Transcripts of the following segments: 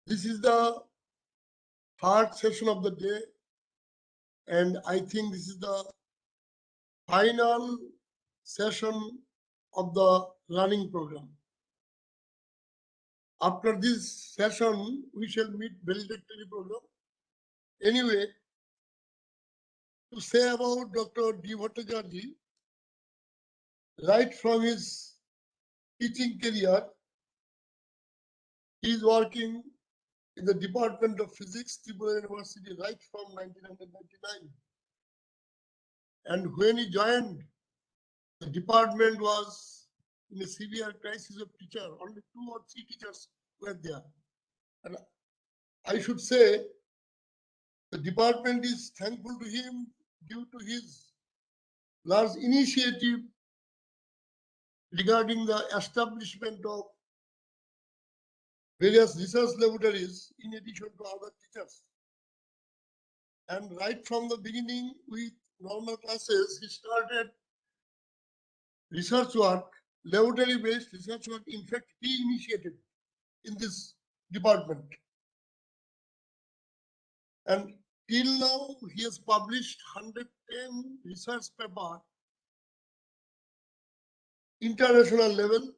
This is the third session of the day, and I think this is the final session of the learning program. After this session, we shall meet valedictory program. Anyway, to say about Dr. Bhattacharjee, right from his teaching career, he is working in the Department of Physics, Tripura University, right from 1999. And when he joined, the department was in a severe crisis of teacher. Only 2 or 3 teachers were there. And I should say, the department is thankful to him due to his large initiative regarding the establishment of various research laboratories in addition to other teachers. And right from the beginning with normal classes, he started research work, laboratory-based research work. In fact, he initiated in this department. And till now, he has published 110 research papers, international level,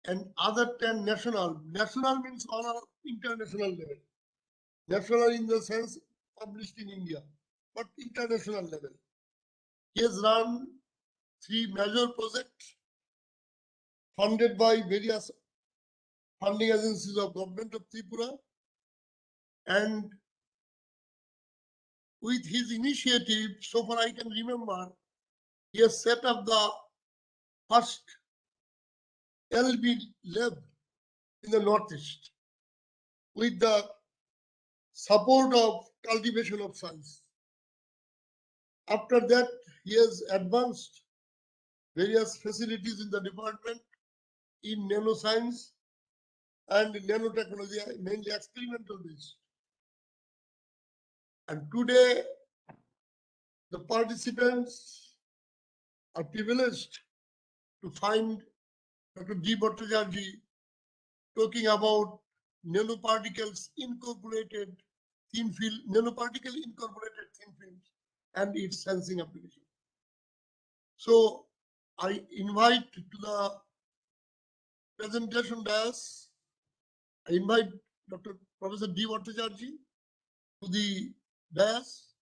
and other 10 national. National means on an international level. National in the sense published in India, but international level. He has run 3 major projects funded by various funding agencies of government of Tripura, and with his initiative, so far I can remember, he has set up the first LB lab in the Northeast with the support of cultivation of science. After that, he has advanced various facilities in the department in nanoscience and nanotechnology, mainly experimental based. And today, the participants are privileged to find Dr. Bhattacharjee talking about nanoparticles incorporated thin film, nanoparticle incorporated thin films and its sensing application. So I invite to the presentation dais, I invite Dr. Professor Bhattacharjee to the dais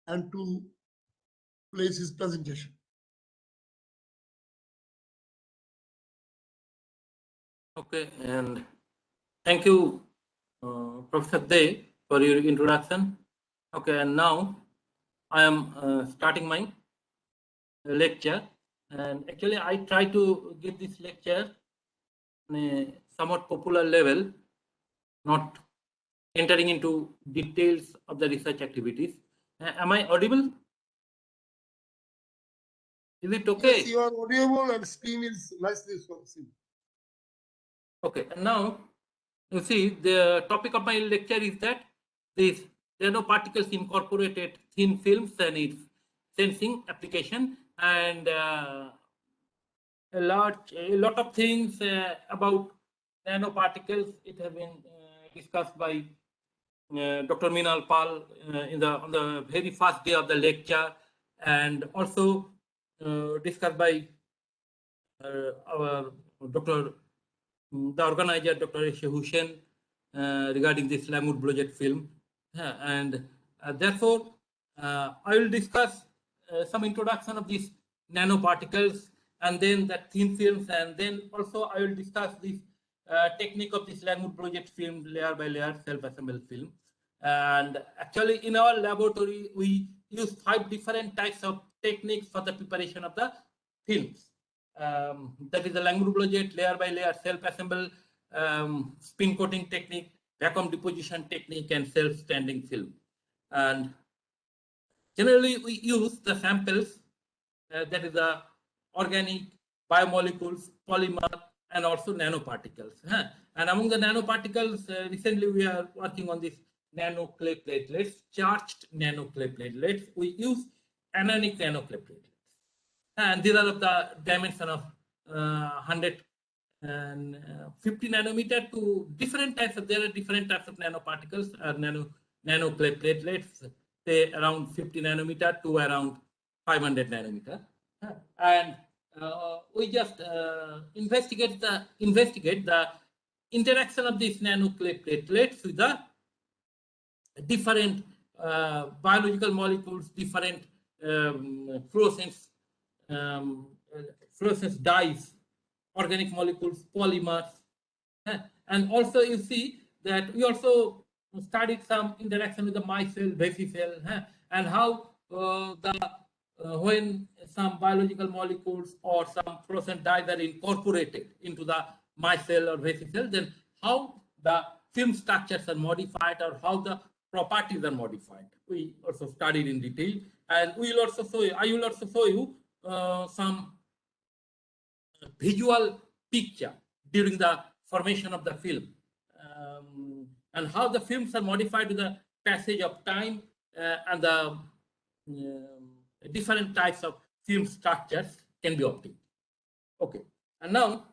and to place his presentation. Okay, and thank you, Professor Day, for your introduction. Okay, and now I am starting my lecture, and actually I try to give this lecture on a somewhat popular level, not entering into details of the research activities. Am I audible? Is it okay? Yes, you are audible and screen is nicely seen. Okay, and now you see the topic of my lecture is that these nanoparticles incorporated thin films and its sensing application, and a lot of things about nanoparticles. It has been discussed by Dr. Minal Pal on the very first day of the lecture, and also discussed by our the organizer, Dr. Eshe Hussain, regarding this Lamut Blodgett film. And therefore, I will discuss some introduction of these nanoparticles and then the thin films, and then also I will discuss this technique of this Lamut Blodgett film, layer by layer self-assembled film. And actually, in our laboratory, we use 5 different types of techniques for the preparation of the films. That is the Lamut Blodgett layer by layer self-assemble spin coating technique, vacuum deposition technique, and self-standing film. And generally, we use the samples that is the organic, biomolecules, polymer, and also nanoparticles. And among the nanoparticles, recently we are working on this nano clay platelets, charged nano clay platelets. We use anionic nano clay platelets. And these are of the dimension of 100 and 50 nanometer to different types of, there are different types of nanoparticles, nano platelets, say around 50 nanometer to around 500 nanometer. And we just investigate the interaction of these nano platelets with the different biological molecules, different fluorescence dyes, organic molecules, polymers. And also you see that we also studied some interaction with the micelle, vesicell, and how when some biological molecules or some fluorescent dyes are incorporated into the micelle or vesicell, then how the film structures are modified or how the properties are modified. We also studied in detail, and we will also show you, I will also show you some visual picture during the formation of the film, and how the films are modified with the passage of time and the different types of film structures can be obtained. Okay, and now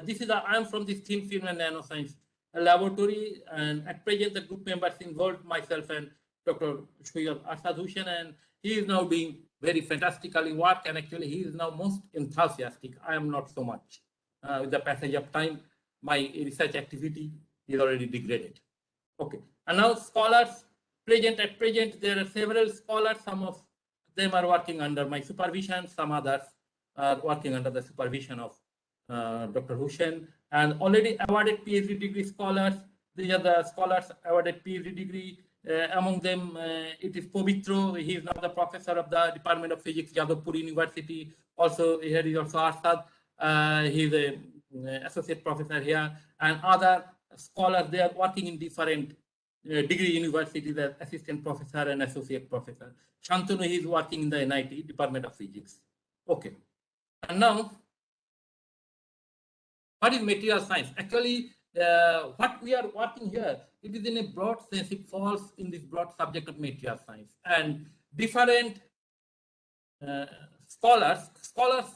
this is I am from this thin film and nanoscience laboratory, and at present the group members involved, myself and Dr. Asad Hussain, and he is now doing very fantastically work, and actually he is now most enthusiastic. I am not so much. With the passage of time, my research activity is already degraded. Okay, and now scholars at present there are several scholars. Some of them are working under my supervision, some others are working under the supervision of Dr. Hussain, and already awarded PhD degree scholars. These are the scholars awarded PhD degree. Among them, it is Povitro. He is now the professor of the Department of Physics, Tripura University. Also, here is also Asad. He is an associate professor here, and other scholars, they are working in different degree universities as assistant professor and associate professor. Shantanu, he is working in the NIT, Department of Physics. Okay, and now, what is material science? Actually, what we are working here, it is in a broad sense, it falls in this broad subject of material science. And different scholars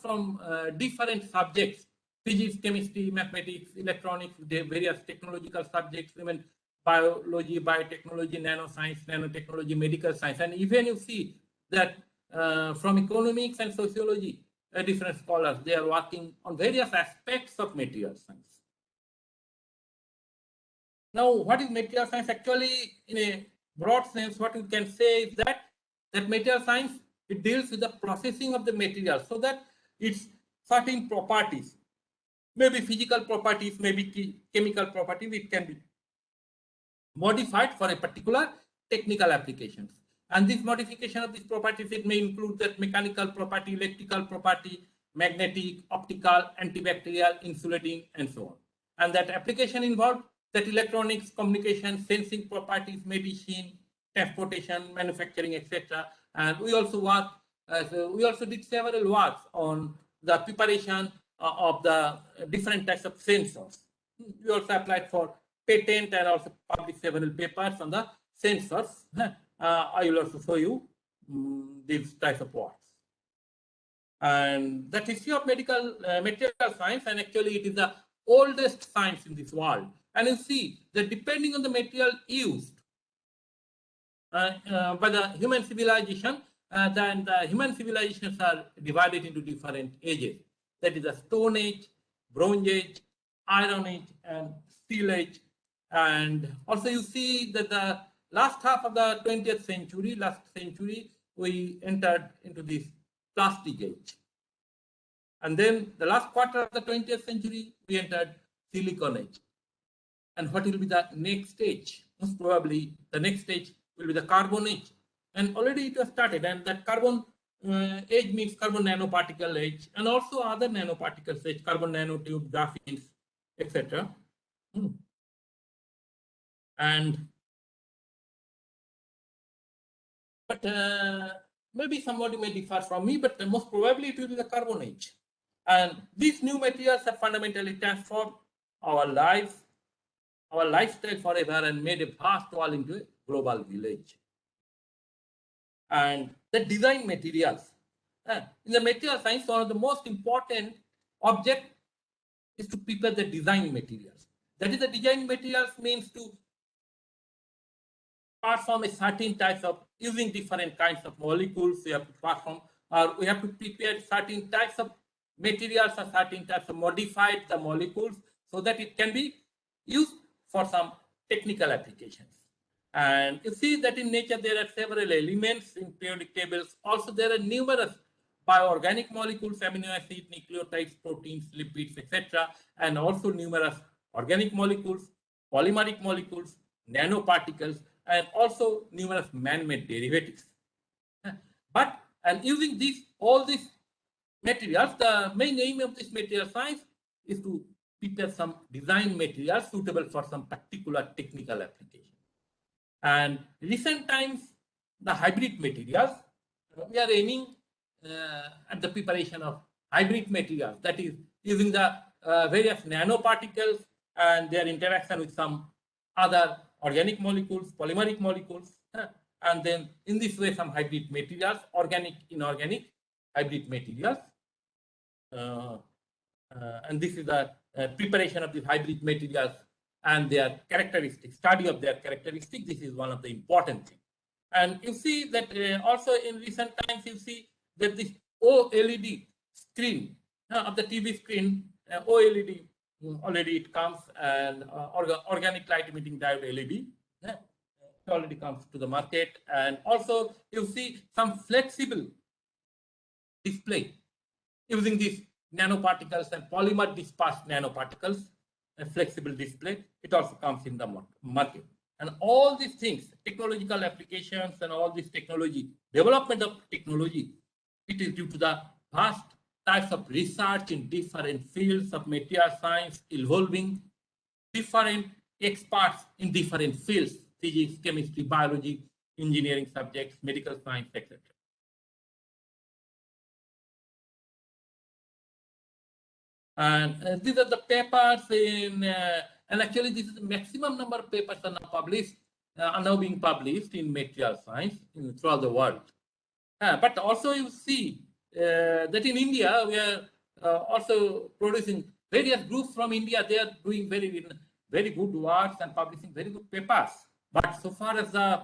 from different subjects, physics, chemistry, mathematics, electronics, various technological subjects, even biology, biotechnology, nanoscience, nanotechnology, medical science. And even you see that from economics and sociology, different scholars, they are working on various aspects of material science. Now, what is material science? Actually, in a broad sense, what you can say is that material science, it deals with the processing of the material so that its certain properties, maybe physical properties, maybe chemical properties, it can be modified for a particular technical applications. And this modification of these properties, it may include that mechanical property, electrical property, magnetic, optical, antibacterial, insulating, and so on. And that application involved that electronics, communication, sensing properties, medicine, transportation, manufacturing, etc. And we also work, we also did several works on the preparation of the different types of sensors. We also applied for patent and also published several papers on the sensors. I will also show you these types of works. And the history of material science, and actually it is the oldest science in this world. And you see that depending on the material used by the human civilization, then the human civilizations are divided into different ages. That is the Stone Age, Bronze Age, Iron Age, and Steel Age. And also you see that the last half of the 20th century, we entered into this plastic age. And then the last quarter of the 20th century, we entered silicon age. And what will be the next stage? Most probably the next stage will be the carbon age. And already it was started, and that carbon age means carbon nanoparticle age, and also other nanoparticles age, carbon nanotube, graphenes, etc. And but maybe somebody may differ from me, but most probably it will be the carbon age. And these new materials have fundamentally transformed our lives, our lifestyle forever, and made a vast world into a global village. And the design materials. In the material science, one of the most important object is to prepare the design materials. That is, the design materials means to perform a certain types of using different kinds of molecules. We have to perform, or we have to prepare certain types of materials or certain types of modified the molecules so that it can be used for some technical applications. And you see that in nature there are several elements in periodic tables. Also, there are numerous bioorganic molecules, amino acids, nucleotides, proteins, lipids, etc., and also numerous organic molecules, polymeric molecules, nanoparticles, and also numerous man-made derivatives. But and using all these materials, the main aim of this material science is to prepare some design materials suitable for some particular technical application. And recent times, the hybrid materials, we are aiming at the preparation of hybrid materials, that is using the various nanoparticles and their interaction with some other organic molecules, polymeric molecules, and then in this way some hybrid materials, organic, inorganic hybrid materials. And this is the preparation of these hybrid materials and their characteristics, study of their characteristics. This is one of the important things. And you see that also in recent times, you see that this OLED screen of the TV screen, OLED, already it comes, and organic light emitting diode LED, it already comes to the market. And also you see some flexible display using these nanoparticles and polymer dispersed nanoparticles, a flexible display. It also comes in the market. And all these things, technological applications and all this technology, development of technology, it is due to the vast types of research in different fields of material science involving different experts in different fields, physics, chemistry, biology, engineering subjects, medical science, etc. And these are the papers in, and actually this is the maximum number of papers are now published, are now being published in material science throughout the world. But also you see that in India, we are also producing various groups from India. They are doing very good works and publishing very good papers. But so far as the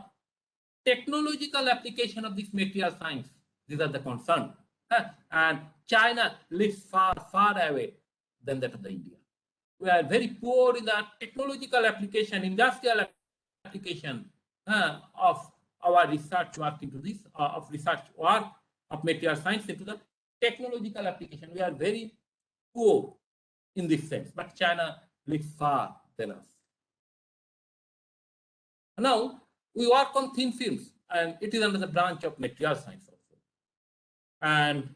technological application of this material science, these are the concern. And China lives far, far away than that of the India. We are very poor in the technological application, industrial application of our research work into this, of research work of material science into the technological application. We are very poor in this sense, but China lives far than us. Now, we work on thin films, and it is under the branch of material science also. And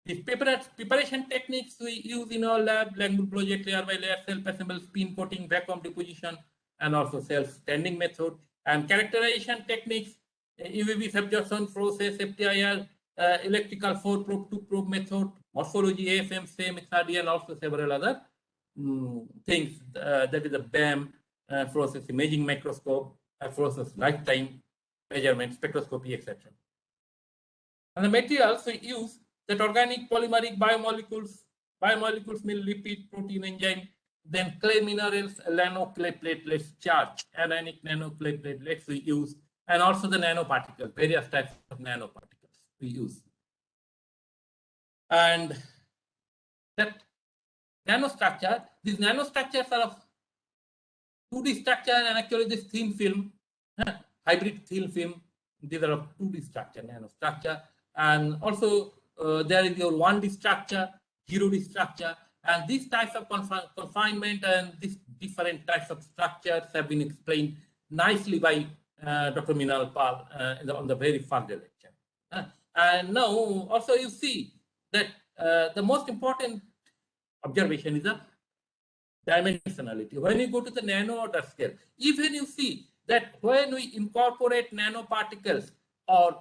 the preparation techniques we use in our lab, language project, layer by layer, self-assemble, spin coating, vacuum deposition, and also self-standing method. And characterization techniques, UV absorption process, FTIR, electrical 4-probe, 2-probe method, morphology, AFM, same, XRD, and also several other things. That is the BAM process, imaging microscope, process lifetime measurement, spectroscopy, etc. And the materials we use, that organic, polymeric, biomolecules mean lipid, protein, enzyme, then clay minerals, nano clay platelets, charge, anionic nano clay platelets we use, and also the nanoparticles, various types of nanoparticles we use. And that nanostructure, these nanostructures are of 2D structure, and actually this thin film, hybrid thin film, these are of 2D structure, nanostructure, and also there is your 1D structure, 0D structure, and these types of confinement and these different types of structures have been explained nicely by Dr. Minal Pal on the very further lecture. And now also you see that the most important observation is the dimensionality. When you go to the nano order scale, even you see that when we incorporate nanoparticles or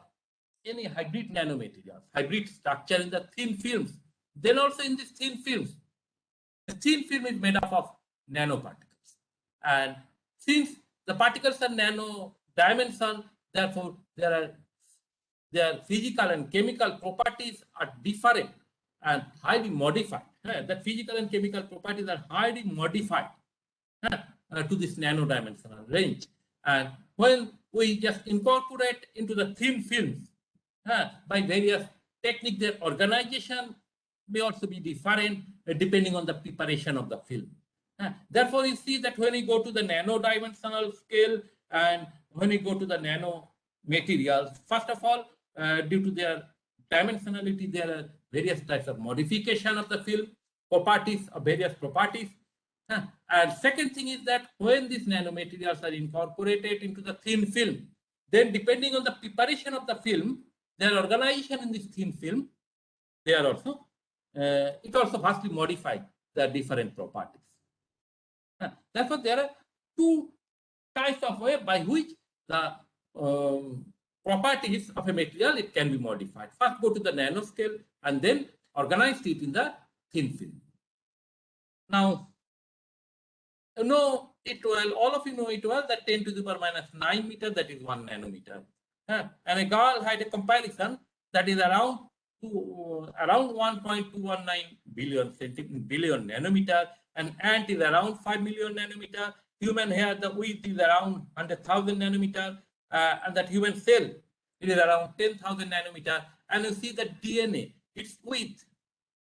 any hybrid nanomaterials, hybrid structure in the thin films, then also in these thin films, the thin film is made up of nanoparticles. And since the particles are nano dimension, therefore their physical and chemical properties are different and highly modified. that physical and chemical properties are highly modified to this nano-dimensional range. And when we just incorporate into the thin films by various techniques, their organization may also be different depending on the preparation of the film. Therefore, you see that when we go to the nano-dimensional scale and when we go to the nano materials, first of all, due to their dimensionality, there are various types of modification of the film, properties of various properties. And second thing is that when these nanomaterials are incorporated into the thin film, then depending on the preparation of the film, their organization in this thin film, they are also, it also vastly modifies the different properties. Therefore, there are two types of way by which the properties of a material, it can be modified. First go to the nanoscale and then organize it in the thin film. Now, you know it well, all of you know it well, that 10 to the power minus 9 meter, that is 1 nanometer. And a girl had a comparison that is around 1.219 billion nanometer, and ant is around 5 million nanometer. Human hair, the width is around 100,000 nanometer, and that human cell, it is around 10,000 nanometer. And you see that DNA, its width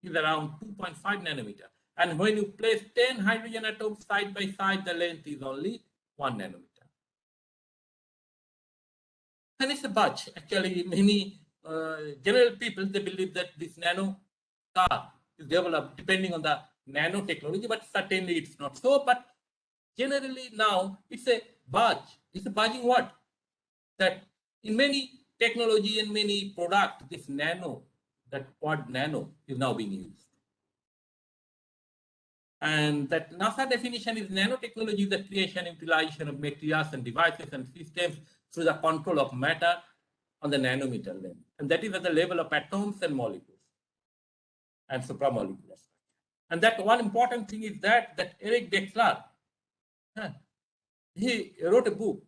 is around 2.5 nanometer. And when you place 10 hydrogen atoms side by side, the length is only 1 nanometer. And it's a bunch. Actually, many general people, they believe that this nano car is developed depending on the nanotechnology, but certainly it's not so. But generally now it's a budge. It's a budging word that in many technology and many products, this nano, that word nano is now being used. And that NASA definition is nanotechnology is the creation and utilization of materials and devices and systems through the control of matter on the nanometer level. And that is at the level of atoms and molecules and supramolecular. And that one important thing is that Eric Drexler, he wrote a book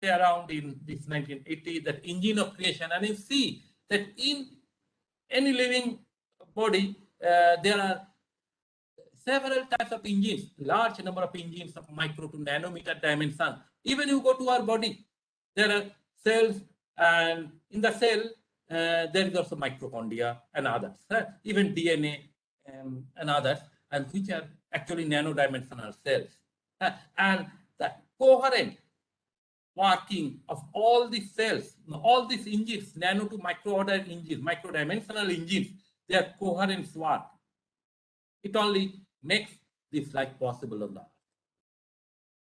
around in this 1980, that engine of creation. And you see that in any living body, there are several types of engines, large number of engines of micro to nanometer dimension. Even you go to our body, there are cells, and in the cell, there is also mitochondria and others, even DNA and others, and which are actually nano-dimensional cells. And the coherent working of all these cells, all these engines, nano to micro order engines, micro-dimensional engines, their coherence work, it only makes this life possible on the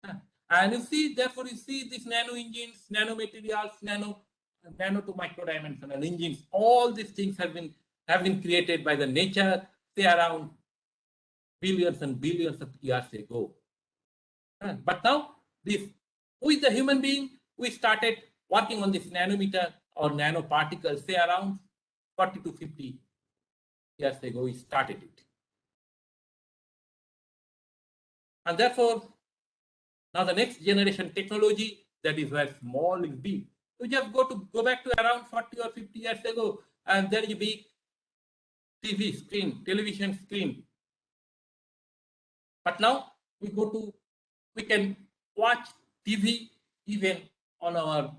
earth. And you see, therefore, you see these nano engines, nanomaterials, nano to micro-dimensional engines, all these things have been created by the nature, say around billions and billions of years ago. But now, with the human being, we started working on this nanometer or nanoparticles, say around 40 to 50 years ago, we started it. And therefore, now the next generation technology, that is where small is big. You just go back to around 40 or 50 years ago, and there is a big TV screen, television screen. But now we can watch TV even on our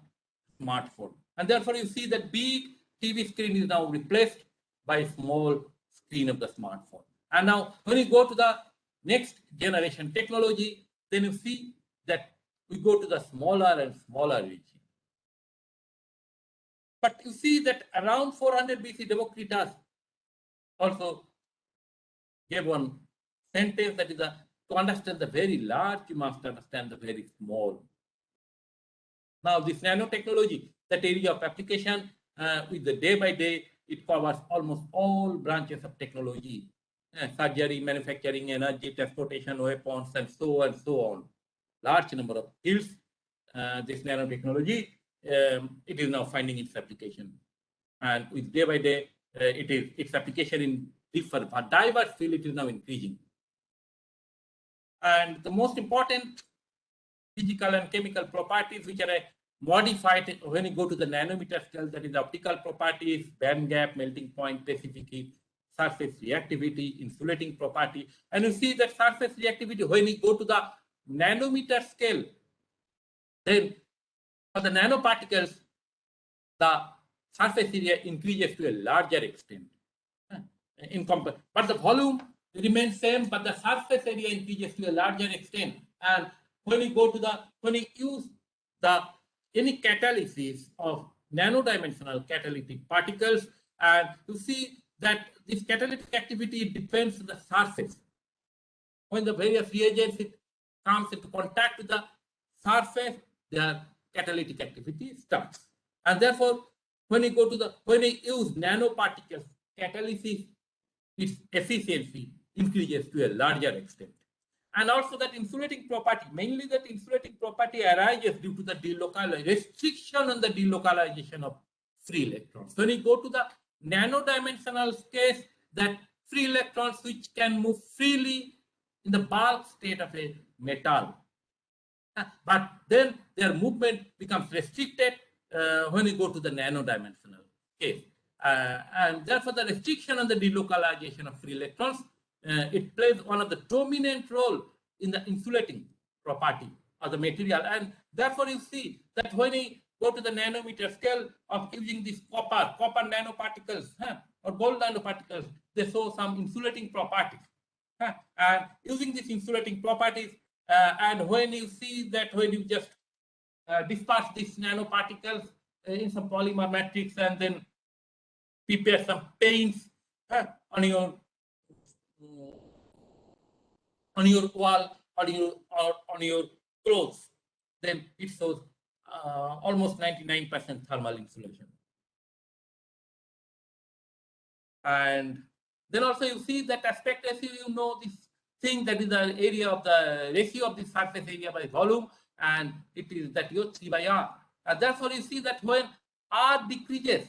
smartphone. And therefore you see that big TV screen is now replaced by a small screen of the smartphone. And now when you go to the next generation technology, then you see that we go to the smaller and smaller region. But you see that around 400 BC, Democritus also gave one sentence, that is to understand the very large, you must understand the very small. Now this nanotechnology, that area of application, with the day by day, it covers almost all branches of technology, surgery, manufacturing, energy, transportation, weapons, and so on. Large number of fields, this nanotechnology, it is now finding its application. And with day by day, its application in different, diverse field, it is now increasing. And the most important physical and chemical properties which are modified when you go to the nanometer scale, that is optical properties, band gap, melting point, specific heat, surface reactivity, insulating property. And you see that surface reactivity, when you go to the nanometer scale, then for the nanoparticles, the surface area increases to a larger extent. But the volume remains same, but the surface area increases to a larger extent. And when you go to when you use any catalysis of nano-dimensional catalytic particles, and you see that this catalytic activity depends on the surface. When the various reagents comes into contact with the surface, their catalytic activity starts. And therefore, when you use nanoparticles catalysis, its efficiency increases to a larger extent. And also that insulating property, mainly that insulating property arises due to the restriction on the delocalization of free electrons. When you go to the nano-dimensional case, that free electrons which can move freely in the bulk state of a metal. But then their movement becomes restricted when you go to the nano-dimensional case. And therefore, the restriction on the delocalization of free electrons, it plays one of the dominant role in the insulating property of the material. And therefore, you see that when you go to the nanometer scale of using these copper nanoparticles or gold nanoparticles, they show some insulating properties. And using these insulating properties, and when you see that when you just disperse these nanoparticles in some polymer matrix and then prepare some paints on your wall or on your clothes, then it shows almost 99% thermal insulation. And then also you see that aspect ratio, you know this thing that is the area of the ratio of the surface area by volume, and it is that your 3 by R. And therefore you see that when R decreases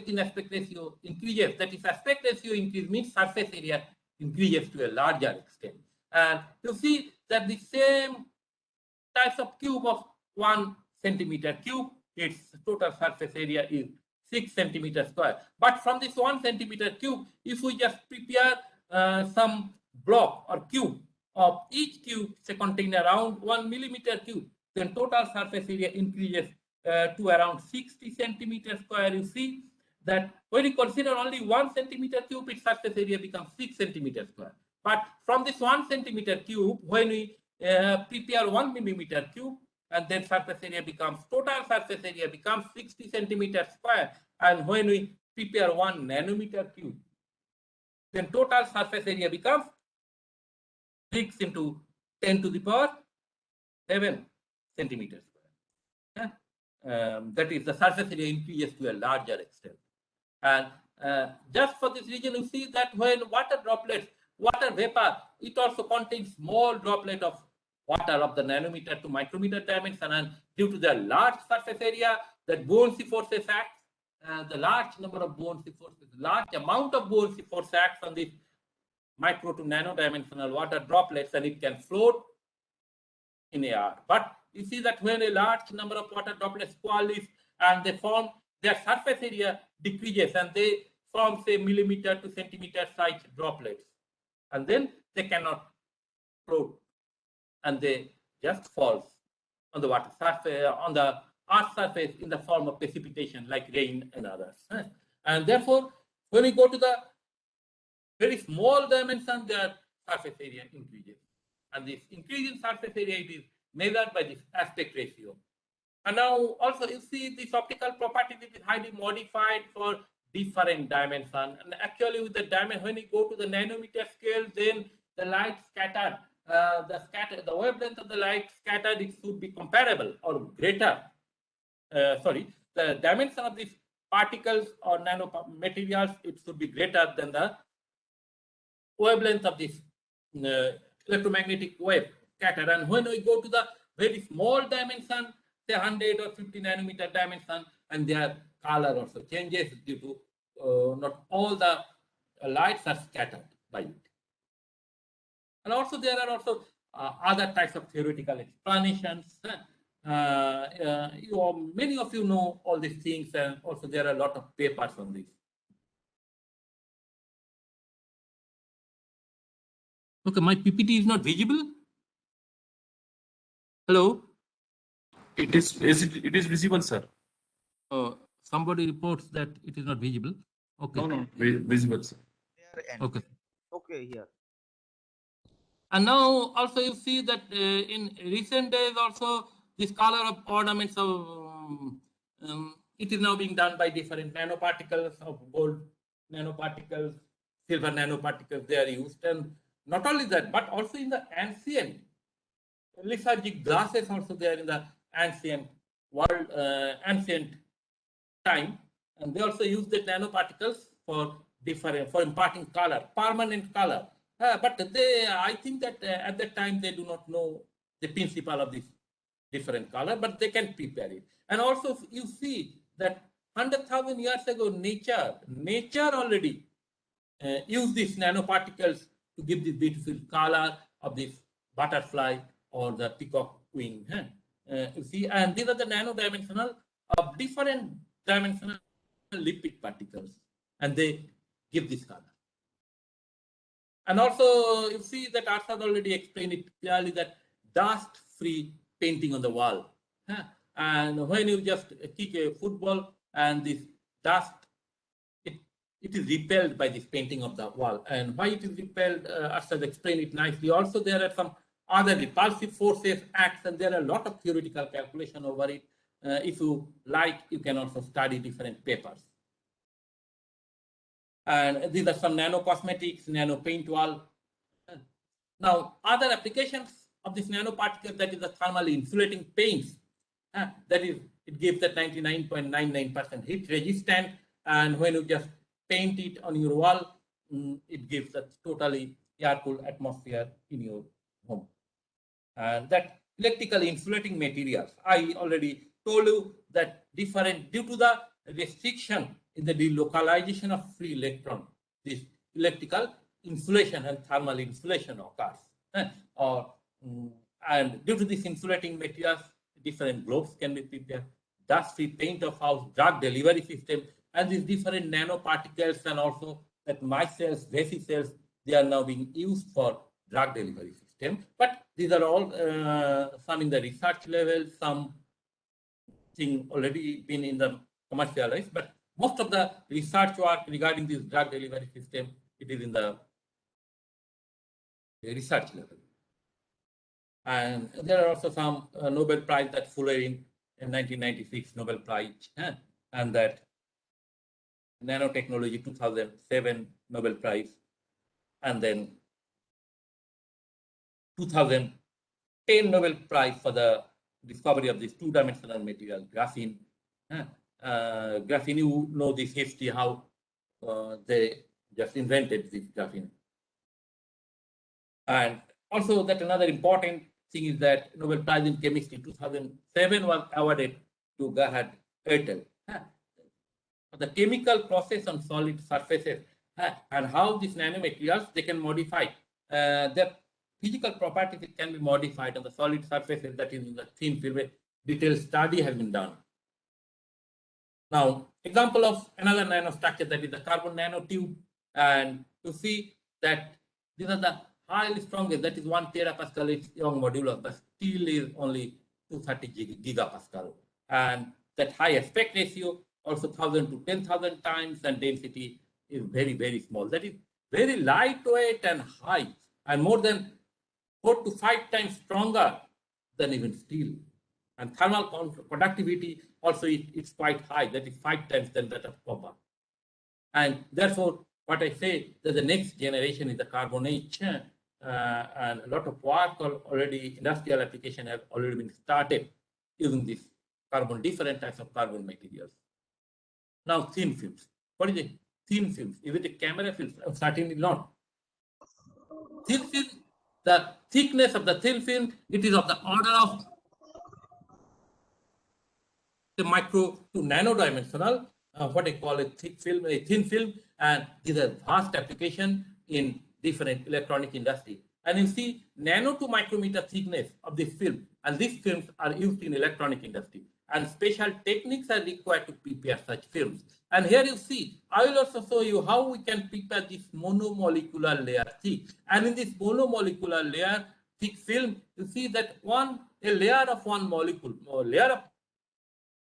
in aspect ratio increases, that is aspect ratio increase means surface area increases to a larger extent. And you see that the same types of cube of 1 centimeter cube, its total surface area is 6 centimeters square. But from this 1 centimeter cube, if we just prepare some block or cube of each cube, say contain around 1 millimeter cube, then total surface area increases to around 60 centimeters square. You see that when you consider only 1 centimeter cube, its surface area becomes 6 centimeters square. But from this 1 centimeter cube, when we prepare 1 millimeter cube, and then surface area becomes, total surface area becomes 60 centimeters square. And when we prepare 1 nanometer cube, then total surface area becomes 6 into 10 to the power 7 centimeters square. That is, the surface area increases to a larger extent. And just for this reason, you see that when water vapor, it also contains small droplet of water of the nanometer to micrometer dimension, and due to the large surface area, that buoyancy forces act, the large number of buoyancy forces, large amount of buoyancy force acts on this micro to nano dimensional water droplets, and it can float in air. But you see that when a large number of water droplets coalesce and they form, their surface area decreases and they form, say, millimeter to centimeter size droplets, and then they cannot float and they just fall on the water surface, on the earth surface in the form of precipitation like rain and others. And therefore, when we go to the very small dimension, their surface area increases. And this increase in surface area, it is measured by this aspect ratio. And now also you see this optical property is highly modified for different dimension. And actually with the dimension, when you go to the nanometer scale, then the light scattered, the wavelength of the light scattered, it should be comparable or greater. The dimension of these particles or nanomaterials, it should be greater than the wavelength of this electromagnetic wave scattered. And when we go to the very small dimension, say 100 or 50 nanometer dimension, and their color also changes due to not all the lights are scattered by it. And also there are also other types of theoretical explanations. Many of you know all these things, and also there are a lot of papers on this. Okay, my PPT is not visible. Hello. It is visible, sir. Somebody reports that it is not visible. Okay. No, visible, sir. Okay. Okay, here. And now also you see that in recent days also this color of ornaments of it is now being done by different nanoparticles of gold nanoparticles, silver nanoparticles they are used, and not only that but also in the ancient lethargic glasses also there in the ancient world, ancient time, and they also use the nanoparticles for imparting color, permanent color. But I think that at that time they do not know the principle of this different color, but they can prepare it. And also you see that 100,000 years ago, nature already used these nanoparticles to give this beautiful color of this butterfly or the peacock wing. You see, and these are the nano-dimensional of different dimensional lipid particles, and they give this color. And also, you see that Arshad already explained it clearly that dust-free painting on the wall. And when you just kick a football and this dust, it is repelled by this painting of the wall. And why it is repelled, Arshad explained it nicely. Also, there are some other repulsive forces acts, and there are a lot of theoretical calculation over it. If you like, you can also study different papers. And these are some nano cosmetics, nano paint wall. Now, other applications of this nanoparticle, that is the thermally insulating paints. That is, it gives that 99.99% heat resistant, and when you just paint it on your wall, it gives a totally air-cooled atmosphere in your home. And that electrically insulating materials, I already told you that different due to the restriction in the delocalization of free electron, this electrical insulation and thermal insulation occurs. And due to this insulating materials, different globes can be prepared, dust-free paint of house, drug delivery system, and these different nanoparticles, and also that micelles, vesicelles, they are now being used for drug delivery system. But these are all some in the research level, some thing already been in the commercialized, but most of the research work regarding this drug delivery system, it is in the research level. And there are also some Nobel Prize that Fullerene in 1996 Nobel Prize, and that nanotechnology 2007 Nobel Prize, and then 2010 Nobel Prize for the discovery of this two-dimensional material, graphene. Graphene, you know this history, how they just invented this graphene. And also that another important thing is that Nobel Prize in Chemistry 2007 was awarded to Gerhard Ertel. The chemical process on solid surfaces and how these nanomaterials, they can modify their physical properties, it can be modified on the solid surfaces, that is in the thin film. Detailed study has been done. Now, example of another nanostructure, that is the carbon nanotube, and you see that these are the highly strongest, that is 1 terapascal is young modulus, but still is only 230 gigapascal. And that high aspect ratio, also 1,000 to 10,000 times, and density is very, very small. That is very lightweight and high, and more than 4 to 5 times stronger than even steel. And thermal conductivity also it's quite high, that is 5 times than that of copper. And therefore, what I say that the next generation is the carbonate, and a lot of work already, industrial application have already been started using this carbon, different types of carbon materials. Now, thin films. What is it? Thin films. Is it a camera film? Certainly not. Thin film, the thickness of the thin film, it is of the order of the micro to nano dimensional, what I call a thick film, a thin film, and these are vast application in different electronic industry. And you see nano to micrometer thickness of this film, and these films are used in electronic industry. and special techniques are required to prepare such films. And here you see, I will also show you how we can prepare this monomolecular layer thick. And in this monomolecular layer thick film, you see that a layer of one molecule, or layer of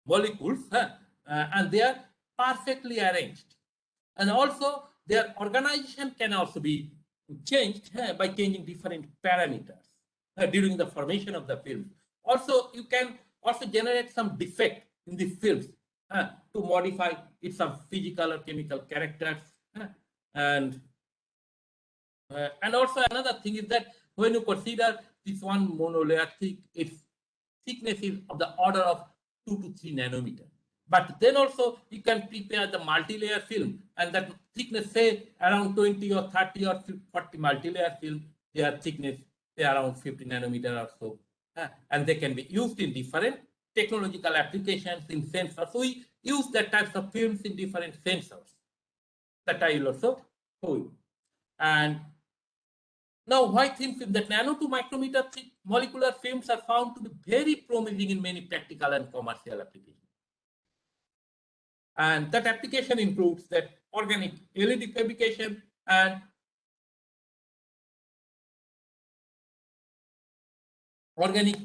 molecules, and they are perfectly arranged. And also their organization can also be changed by changing different parameters during the formation of the film. Also, you can also generate some defect in the films to modify its some physical or chemical characters. And also another thing is that when you consider this one monolayer thick, its thickness is of the order of 2 to 3 nanometer. But then also you can prepare the multi-layer film, and that thickness, say around 20 or 30 or 40 multi-layer film, their thickness say around 50 nanometer or so, and they can be used in different technological applications in sensors. So we use that types of films in different sensors. That I will also show you. And now, why thin film? That nano to micrometer thick molecular films are found to be very promising in many practical and commercial applications. And that application includes that organic LED fabrication and organic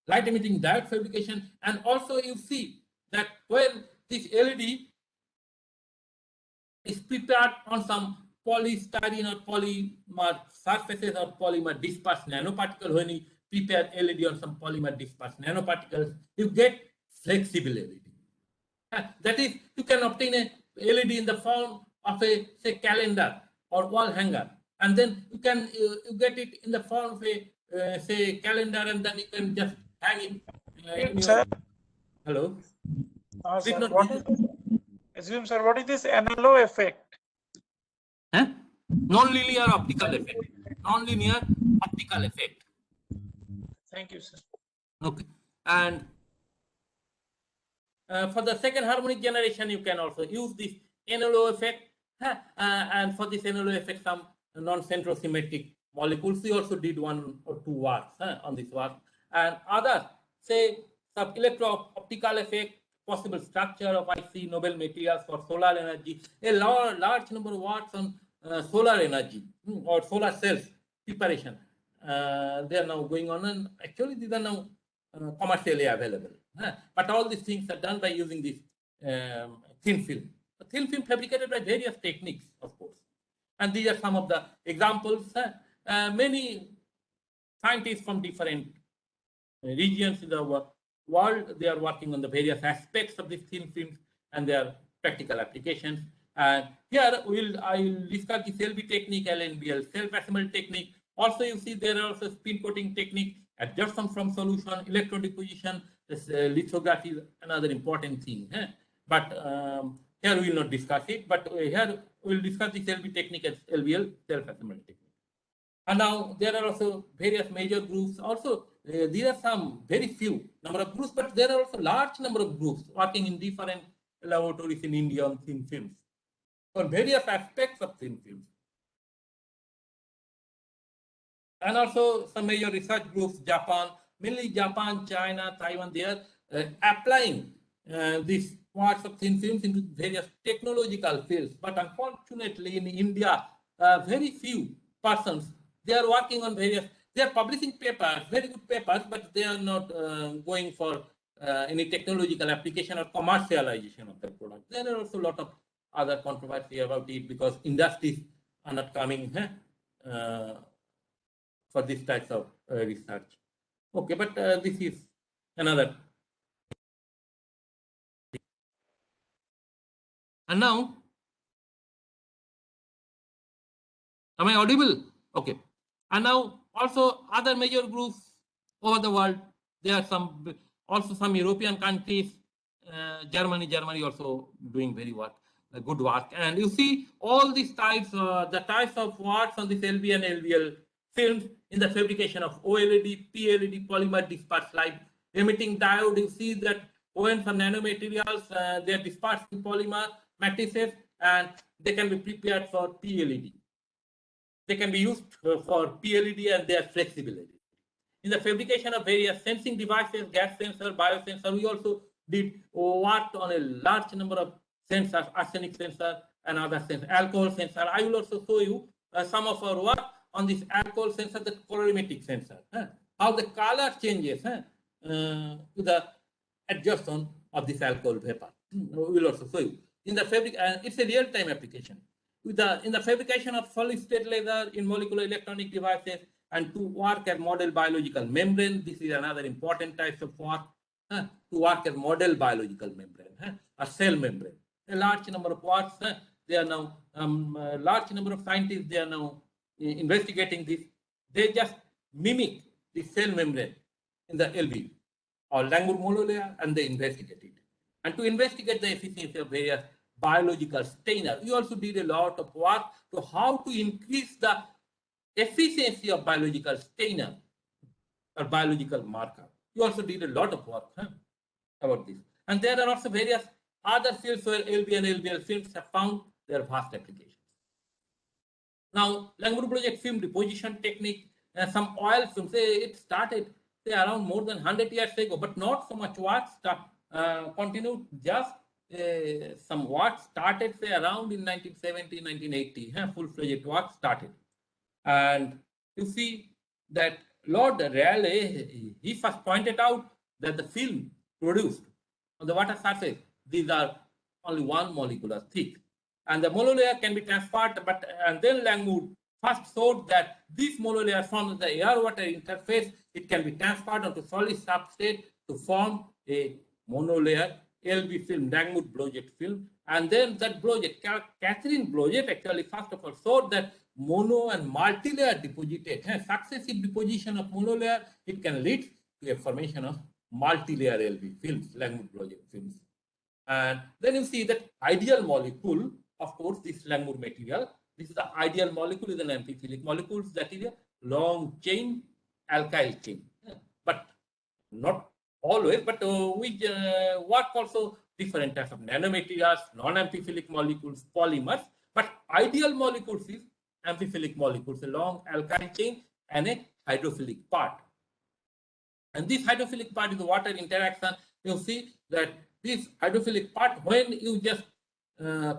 light emitting diode fabrication. And also you see that when this LED is prepared on some polystyrene or polymer surfaces or polymer dispersed nanoparticle, when you prepare LED on some polymer dispersed nanoparticles, you get flexible LED. That is, you can obtain a LED in the form of a, say, calendar or wall hanger, and then you can you get it in the form of a say calendar, and then you can just hang it. Sir. Hello. Sir, what is this NLO effect? Non-linear optical effect. Non-linear optical effect. Thank you, sir. Okay. And for the second harmonic generation, you can also use this NLO effect. And for this NLO effect, some non-centrosymmetric molecules. We also did 1 or 2 works on this work. And others, say, some electro-optical effect, possible structure of IC, noble materials for solar energy, a large number of works on solar energy or solar cells preparation. They are now going on, and actually these are now commercially available. But all these things are done by using this thin film. A thin film fabricated by various techniques, of course. And these are some of the examples. Many scientists from different regions in the world, they are working on the various aspects of these thin films and their practical applications. And here I will discuss the LB technique, LNBL, self-assembled technique. Also, you see there are also spin coating technique, adsorption from solution, electrodeposition, lithography is another important thing. But here we will not discuss it, but here we will discuss the LB technique as LBL, self-assembled technique. And now there are also various major groups. Also, there are some very few number of groups, but there are also large number of groups working in different laboratories in India on thin films, on various aspects of thin films. And also some major research groups, Japan, mainly Japan, China, Taiwan, they are applying these parts of thin films into various technological fields. But unfortunately, in India, very few persons, they are working on various, they are publishing papers, very good papers, but they are not going for any technological application or commercialization of their product. There are also a lot of other controversy about it because industries are not coming for this types of research. Okay, but this is another. And now, am I audible? Okay. And now also other major groups over the world, there are some, also some European countries, Germany also doing very good work. And you see all these types, the types of works on this LB and LBL films in the fabrication of OLED, PLED, polymer dispersed light emitting diode. You see that when some nanomaterials, they are dispersed in polymer matrices and they can be prepared for PLED. They can be used for PLED and their flexibility. In the fabrication of various sensing devices, gas sensor, biosensor, we also did work on a large number of sensors, arsenic sensor and other sensors, alcohol sensor. I will also show you some of our work on this alcohol sensor, the colorimetric sensor, how the color changes with the adjustment of this alcohol vapor. We will also show you. In the fabric, it's a real-time application. In the fabrication of solid-state laser in molecular electronic devices and to work as model biological membrane, this is another important type of work. To work as model biological membrane, a cell membrane. A large number of works, they are now, a large number of scientists, they are now investigating this. They just mimic the cell membrane in the LV or Langmuir monolayer, and they investigate it. And to investigate the efficiency of various biological stainer, we also did a lot of work to how to increase the efficiency of biological stainer or biological marker. We also did a lot of work about this. And there are also various other fields where LB and LBL films have found their vast applications. Now, Langmuir project film deposition technique, some oil films, it started around more than 100 years ago, but not so much work continued. Just some work started around in 1970, 1980. Full-fledged work started. And you see that Lord Rayleigh, he first pointed out that the film produced on the water surface, these are only one molecular thick. And the monolayer can be transferred, and then Langmuir first showed that this monolayer from the air-water interface, it can be transferred onto solid substrate to form a monolayer LB film, Langmuir Blodgett film. And then that Blodgett, Catherine Blodgett actually first of all showed that mono and multi-layer deposited, successive deposition of monolayer, it can lead to a formation of multi-layer LB films, Langmuir Blodgett films. And then you see that ideal molecule, of course, this Langmuir material, this is the ideal molecule, is an amphiphilic molecule, that is a long chain alkyl chain. But not always, but we work also different types of nanomaterials, non-amphiphilic molecules, polymers, but ideal molecules is amphiphilic molecules, a long alkyl chain and a hydrophilic part. And this hydrophilic part is the water interaction. You see that this hydrophilic part, when you just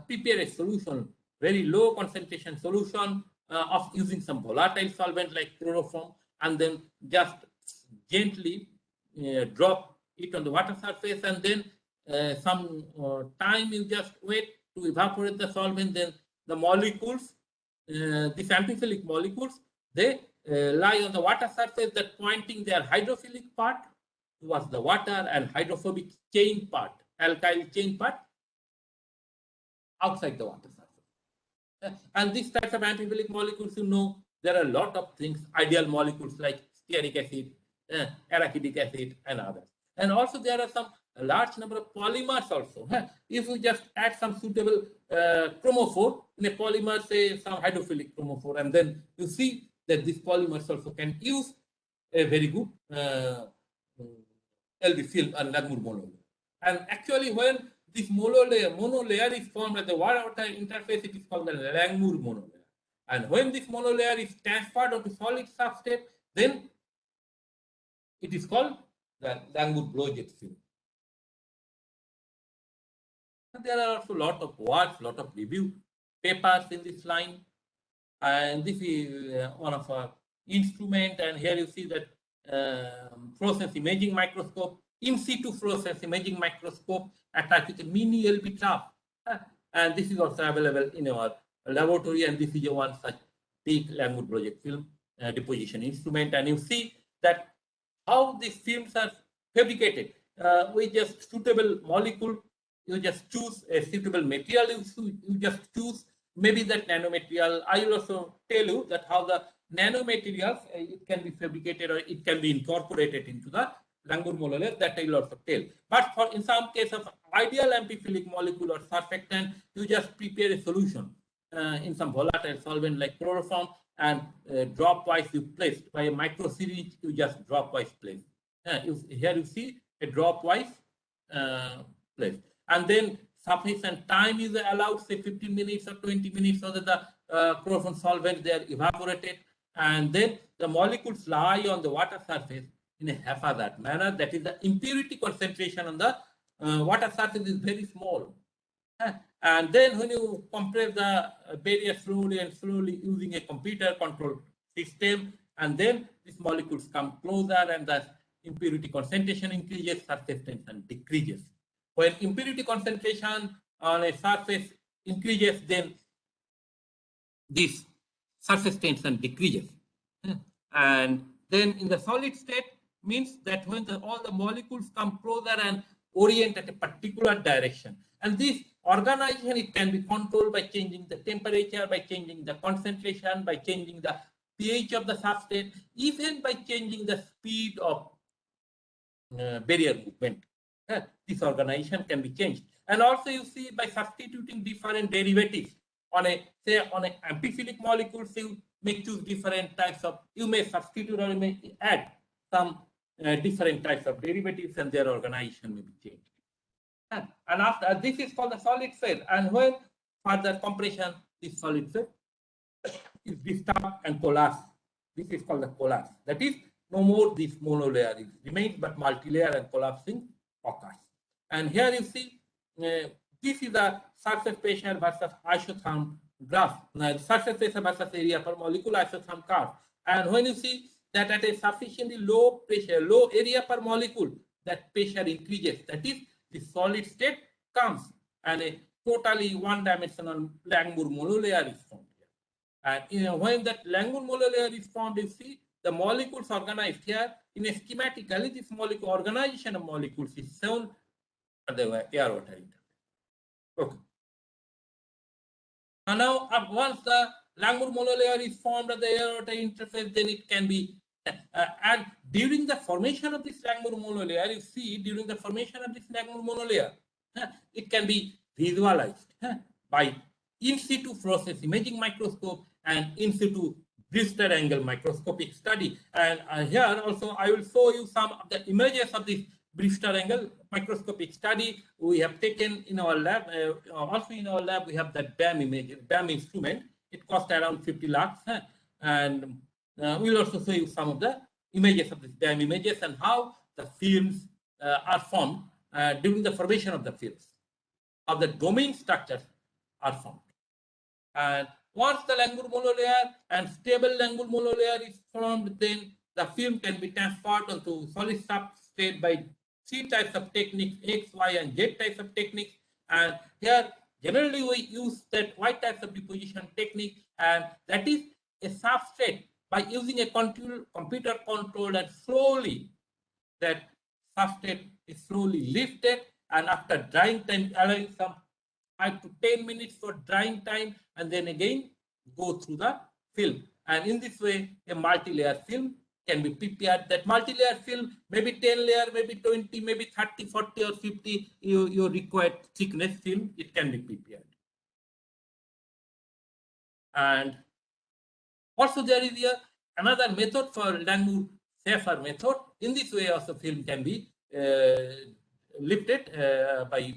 prepare a solution, very low concentration solution of using some volatile solvent like chloroform, and then just gently drop it on the water surface, and then some time you just wait to evaporate the solvent, then the molecules, these amphiphilic molecules, they lie on the water surface, that pointing their hydrophilic part towards the water and hydrophobic chain part, alkyl chain part, outside the water surface. And these types of amphiphilic molecules, you know, there are a lot of things, ideal molecules like stearic acid, arachidic acid, and others. And also there are some large number of polymers also. If you just add some suitable chromophore in a polymer, say some hydrophilic chromophore, and then you see that these polymers also can use a very good LB film and Langmuir monolayer. And actually, when this monolayer is formed at the water interface, it is called the Langmuir monolayer. And when this monolayer is transferred onto solid substrate, then it is called the Langmuir Blodgett film. And there are also a lot of works, lot of review papers in this line. And this is one of our instruments. And here you see that fluorescence imaging microscope, in situ fluorescence imaging microscope attached with a mini LB trap. And this is also available in our laboratory. And this is one such big Langmuir Blodgett film deposition instrument. And you see that how these films are fabricated with just suitable molecule. You just choose a suitable material. You just choose maybe that nanomaterial. I will also tell you that how the nanomaterials it can be fabricated or it can be incorporated into the Langmuir monolayer, that I will also tell. But for in some case of ideal amphiphilic molecule or surfactant, you just prepare a solution in some volatile solvent like chloroform, and drop-wise you place by a micro syringe. You just drop-wise place. Here you see a drop-wise place, and then sufficient time is allowed, say 15 minutes or 20 minutes, so that the chloroform solvent they are evaporated, and then the molecules lie on the water surface in a haphazard manner. That is the impurity concentration on the water surface is very small. And then when you compress the barrier slowly and slowly using a computer controlled system, and then these molecules come closer and the impurity concentration increases, surface tension decreases. When impurity concentration on a surface increases, then this surface tension decreases. And then in the solid state means that when all the molecules come closer and orient at a particular direction. And this organization, it can be controlled by changing the temperature, by changing the concentration, by changing the pH of the substrate, even by changing the speed of barrier movement. This organization can be changed. And also you see by substituting different derivatives on a, say, on an amphiphilic molecules, you may choose different types of, you may substitute or you may add some different types of derivatives and their organization may be changed. And after this is called the solid phase. And when further compression, this solid phase is disturbed and collapse. This is called the collapse. That is, no more this monolayer remains, but multilayer and collapsing occurs. And here you see, this is the surface pressure versus isotherm graph. Now, surface pressure versus area per molecule isotherm curve. And when you see that at a sufficiently low pressure, low area per molecule, that pressure increases. That is, the solid state comes and a totally one-dimensional Langmuir monolayer is formed here. And when that Langmuir monolayer is formed, you see the molecules organized here in a schematically. This molecule organization of molecules is shown at the air-water interface. Okay. And now, once the Langmuir monolayer is formed at the air-water interface, then it can be. And during the formation of this Langmuir monolayer, you see during the formation of this Langmuir monolayer, it can be visualized by in situ process imaging microscope and in situ blister angle microscopic study. And here also I will show you some of the images of this blister angle microscopic study we have taken in our lab. Also in our lab we have that BAM image, BAM instrument. It cost around 50 lakhs. And we'll also show you some of the images of the BAM images and how the films are formed during the formation of the films, how the domain structures are formed. And once the Langmuir monolayer and stable Langmuir monolayer is formed, then the film can be transferred onto solid substrate by 3 types of techniques, X, Y, and Z types of techniques. And here, generally, we use that Y types of deposition technique, and that is a substrate by using a computer controlled and slowly that substrate is slowly lifted, and after drying time, allowing some 5 to 10 minutes for drying time, and then again go through the film. And in this way, a multi-layer film can be prepared. That multi-layer film, maybe 10 layer, maybe 20, maybe 30, 40, or 50, your required thickness film, it can be prepared. And also there is another method for Langmuir safer method. In this way also film can be lifted by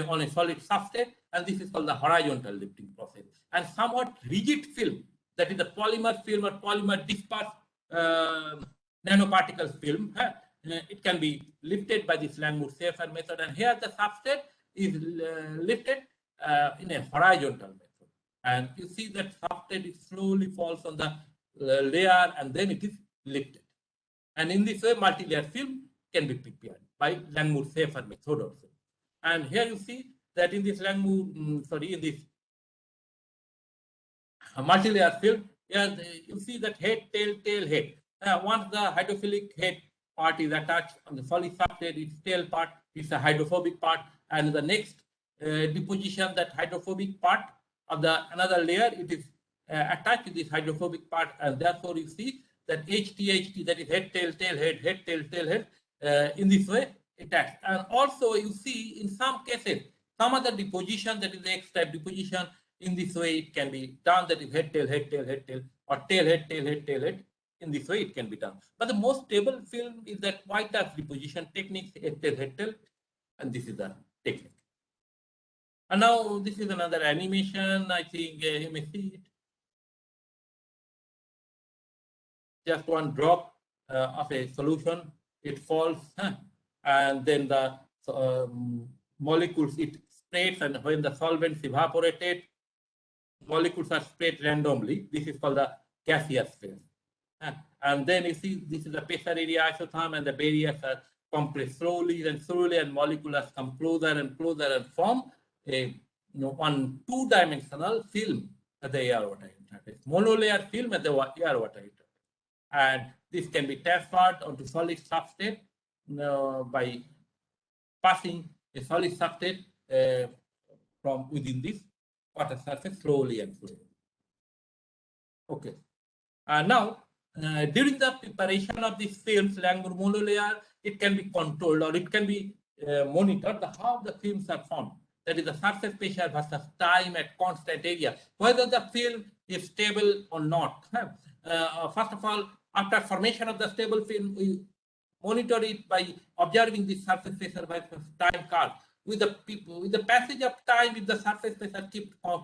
on a solid substrate, and this is called the horizontal lifting process. And somewhat rigid film, that is the polymer film or polymer dispersed nanoparticles film, it can be lifted by this Langmuir safer method. And here the substrate is lifted in a horizontal method. And you see that substrate it slowly falls on the layer and then it is lifted. And in this way, multi-layer film can be prepared by Langmuir safer method also. And here you see that in this Langmuir, in this multi-layer film, here you see that head, tail, head. Once the hydrophilic head part is attached on the solid substrate, its tail part is a hydrophobic part, and the next deposition, that hydrophobic part of the another layer, it is attached to this hydrophobic part, and therefore you see that HT, that is head, tail, head, head, tail, head, in this way attached. And also you see in some cases, some other deposition, that is the X-type deposition, in this way it can be done, that is head, tail, or tail, head. In this way it can be done. But the most stable film is that Y-type deposition technique, head, tail, and this is the technique. And now this is another animation. I think you may see it. Just one drop of a solution, it falls and then the molecules it spreads, and when the solvents evaporated, molecules are spread randomly. This is called the gaseous phase. And then you see this is the pressure area isotherm, and the barriers are compressed slowly and slowly, and molecules come closer and closer and form a one two-dimensional film at the air-water interface, monolayer film at the air-water interface. And this can be transferred onto solid substrate by passing a solid substrate from within this water surface slowly and slowly. Okay. Now, during the preparation of these films, Langmuir monolayer, it can be controlled, or it can be monitored how the films are formed. That is the surface pressure versus time at constant area, whether the film is stable or not. First of all, after formation of the stable film, we monitor it by observing the surface pressure versus time curve. With the passage of time, if the surface pressure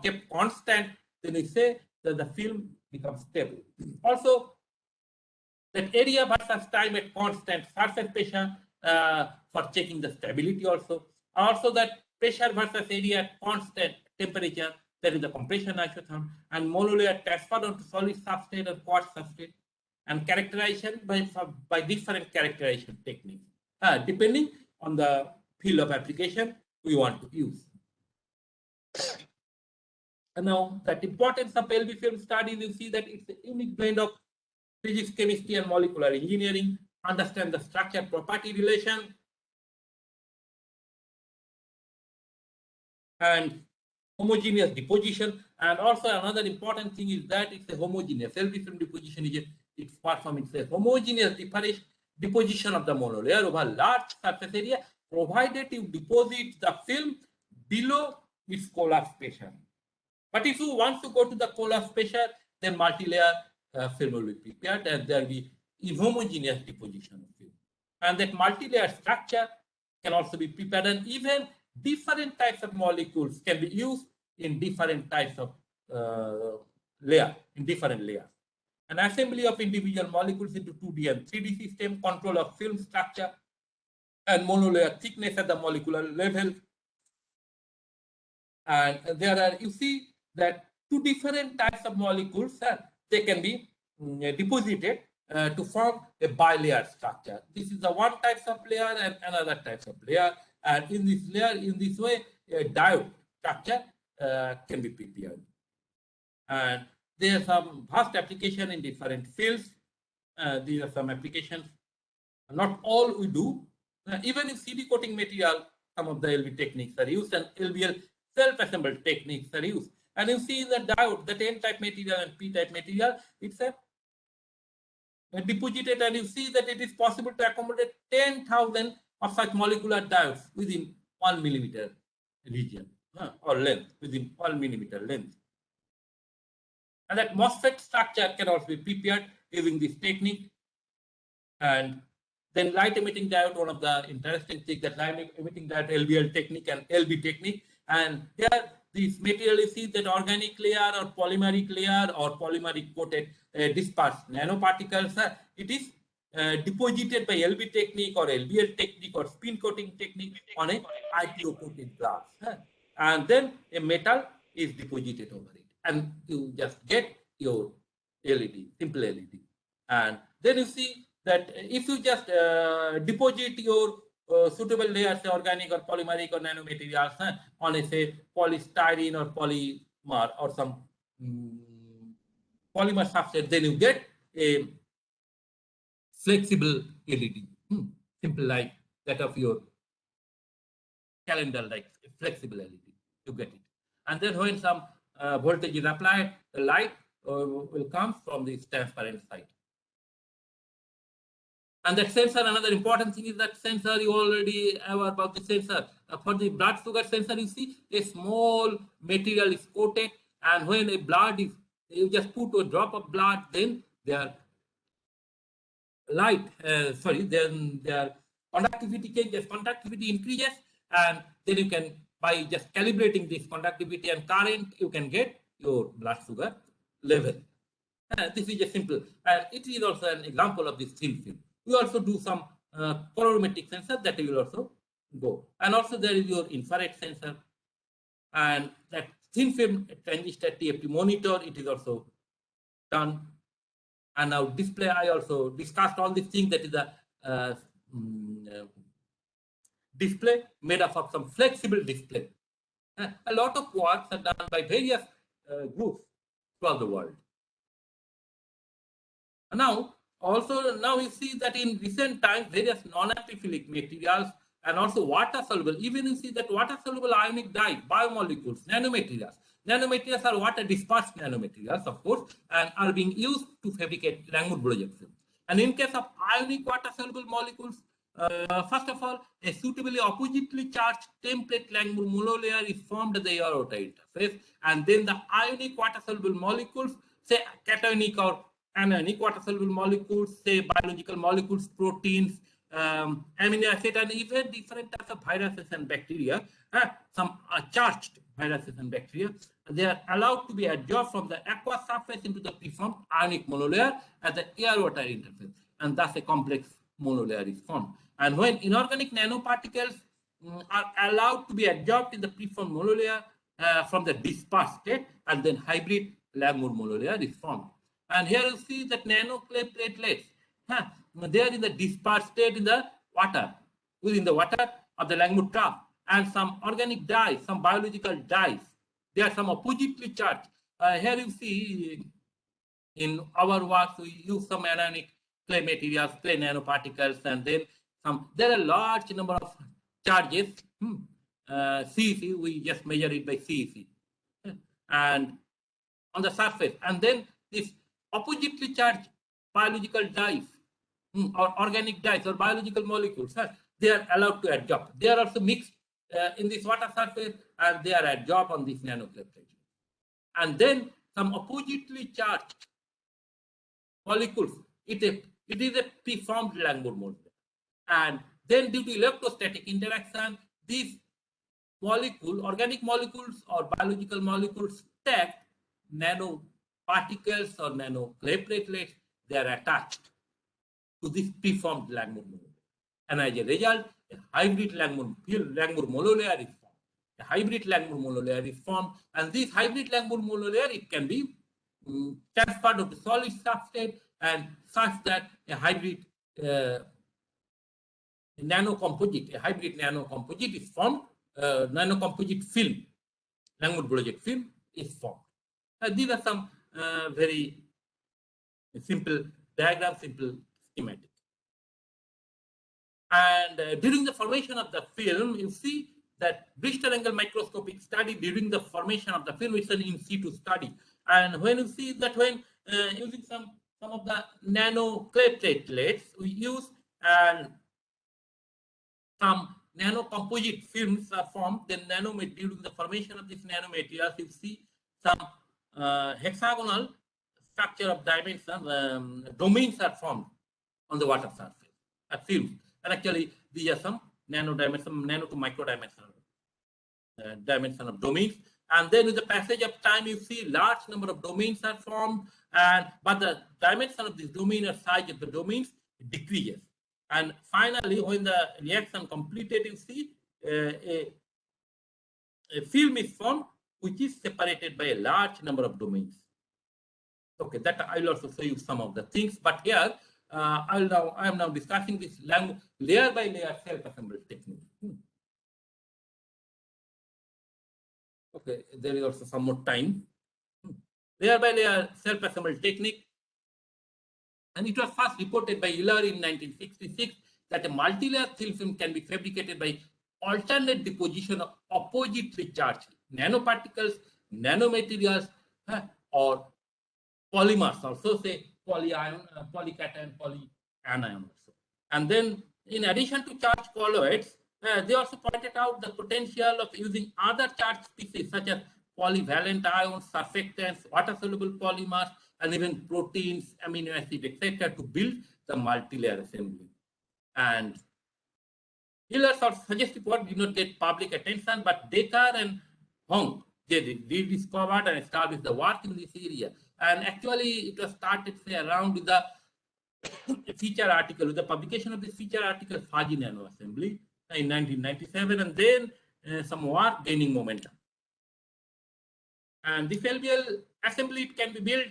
kept constant, then we say that the film becomes stable. Also, that area versus time at constant surface pressure for checking the stability also. Also that pressure versus area at constant temperature, that is the compression isotherm, and monolayer transferred onto solid substrate or quartz substrate, and characterization by different characterization techniques, depending on the field of application we want to use. And now, that importance of LV film studies, you see that it's a unique blend of physics, chemistry, and molecular engineering. Understand the structure property relation, and homogeneous deposition. And also another important thing is that it's a homogeneous. LV film deposition is it's performing a homogeneous deposition of the monolayer over large surface area, provided you deposit the film below its collapse pressure. But if you want to go to the collapse pressure, then multi-layer film will be prepared, and there will be inhomogeneous deposition of film. And that multi-layer structure can also be prepared, and even different types of molecules can be used in different types of different layers. An assembly of individual molecules into 2D and 3D system, control of film structure, and monolayer thickness at the molecular level. And there are, you see that two different types of molecules, they can be deposited to form a bilayer structure. This is the one type of layer and another type of layer. And in this layer, in this way, a diode structure can be prepared. And there are some vast application in different fields. These are some applications. Not all we do. Even in CD coating material, some of the LV techniques are used, and LVL self-assembled techniques are used. And you see in the diode, the N-type material and P-type material, it's a deposited, and you see that it is possible to accommodate 10,000 of such molecular diodes within 1 millimeter region or length, within 1 millimeter length. And that MOSFET structure can also be prepared using this technique. And then light emitting diode, one of the interesting things, that light emitting diode LVL technique and LB technique. And here this material, you see that organic layer or polymeric layer or polymeric coated dispersed nanoparticles, it is deposited by LB technique or LBL technique or spin coating technique on a IPO coated glass. And then a metal is deposited over it, and you just get your LED, simple LED. And then you see that if you just deposit your suitable layers, organic or polymeric or nanomaterials, on a say polystyrene or polymer or some polymer substrate, then you get a flexible LED, simple like that of your calendar, like a flexible LED, you get it. And then when some voltage is applied, the light will come from this transparent side. And that sensor, another important thing is that sensor, you already aware about the sensor. For the blood sugar sensor, you see a small material is coated, and when a blood is, you just put a drop of blood, then their light, then their conductivity changes, conductivity increases, and then you can, by just calibrating this conductivity and current, you can get your blood sugar level. This is just simple, and it is also an example of this thin film. We also do some colorimetric sensor that will also go. And also there is your infrared sensor, and that thin film transistor TFT monitor, it is also done. And now display, I also discussed all these things. That is a display made up of some flexible display. A lot of works are done by various groups throughout the world. Now, you see that in recent times, various non-amphiphilic materials and also water-soluble, even you see that water-soluble ionic dyes, biomolecules, nanomaterials. Nanomaterials are water-dispersed nanomaterials, of course, and are being used to fabricate Langmuir blowjet film. And in case of ionic water-soluble molecules, first of all, a suitably oppositely charged template Langmuir monolayer is formed at the air-water interface, and then the ionic water-soluble molecules, say cationic or anionic water-soluble molecules, say biological molecules, proteins, amino acid, and even different types of viruses and bacteria, some charged viruses and bacteria, they are allowed to be absorbed from the aqueous surface into the preformed ionic monolayer at the air-water interface, and thus a complex monolayer is formed. And when inorganic nanoparticles are allowed to be absorbed in the preformed monolayer from the dispersed state, and then hybrid Langmuir monolayer is formed. And here you see that nano clay platelets. They are in the dispersed state in the water, within the water of the Langmuir trough, and some organic dyes, some biological dyes. There are some oppositely charged. Here you see in our work we use some anionic clay materials, clay nanoparticles, and then there are a large number of charges. CEC, we just measure it by CEC, and on the surface, and then this oppositely charged biological dyes or organic dyes or biological molecules, they are allowed to adsorb. They are also mixed in this water surface, and they are adsorbed on this nanoclay. And then some oppositely charged molecules, it is a preformed Langmuir monolayer. And then due to electrostatic interaction, these organic molecules or biological molecules stacked nanoparticles or nano clay platelets, they are attached to this preformed Langmuir monolayer. And as a result, a hybrid Langmuir monolayer is formed. A hybrid Langmuir monolayer is formed, and this hybrid Langmuir monolayer, it can be transferred of the solid substrate, and such that a hybrid nanocomposite is formed, nanocomposite film, Langmuir blowjet film is formed. These are some very simple diagrams, simple schematic. And during the formation of the film, you see that Bristol angle microscopic study during the formation of the film is an in situ study. And when you see that when using some of the nano clay platelets we use, and some nanocomposite films are formed, then during the formation of this nanomaterials, you see some hexagonal structure of dimension domains are formed on the water surface, films. And actually, these are some nano to micro dimension of domains. And then with the passage of time, you see large number of domains are formed, but the dimension of this domain or size of the domains decreases. And finally, when the reaction completed, you see a film is formed, which is separated by a large number of domains. Okay, that I will also show you some of the things, but here I am now discussing this layer by layer self-assembled technique. Okay, there is also some more time. Layer by layer self-assembled technique, and it was first reported by Euler in 1966 that a multi-layer thin film can be fabricated by alternate deposition of oppositely charged nanoparticles, nanomaterials, or polymers, also say polyion, polycation, polyanion also. And then in addition to charged colloids, they also pointed out the potential of using other charged species such as polyvalent ions, surfactants, water-soluble polymers, and even proteins, amino acids, etc., to build the multi-layer assembly. And Euler's suggested work did not get public attention, but Decker and Hong, they rediscovered and established the work in this area. And actually, it was started say around with the a feature article, with the publication of this feature article, fuzzy nano assembly in 1997, and then some work gaining momentum. And this LBL assembly can be built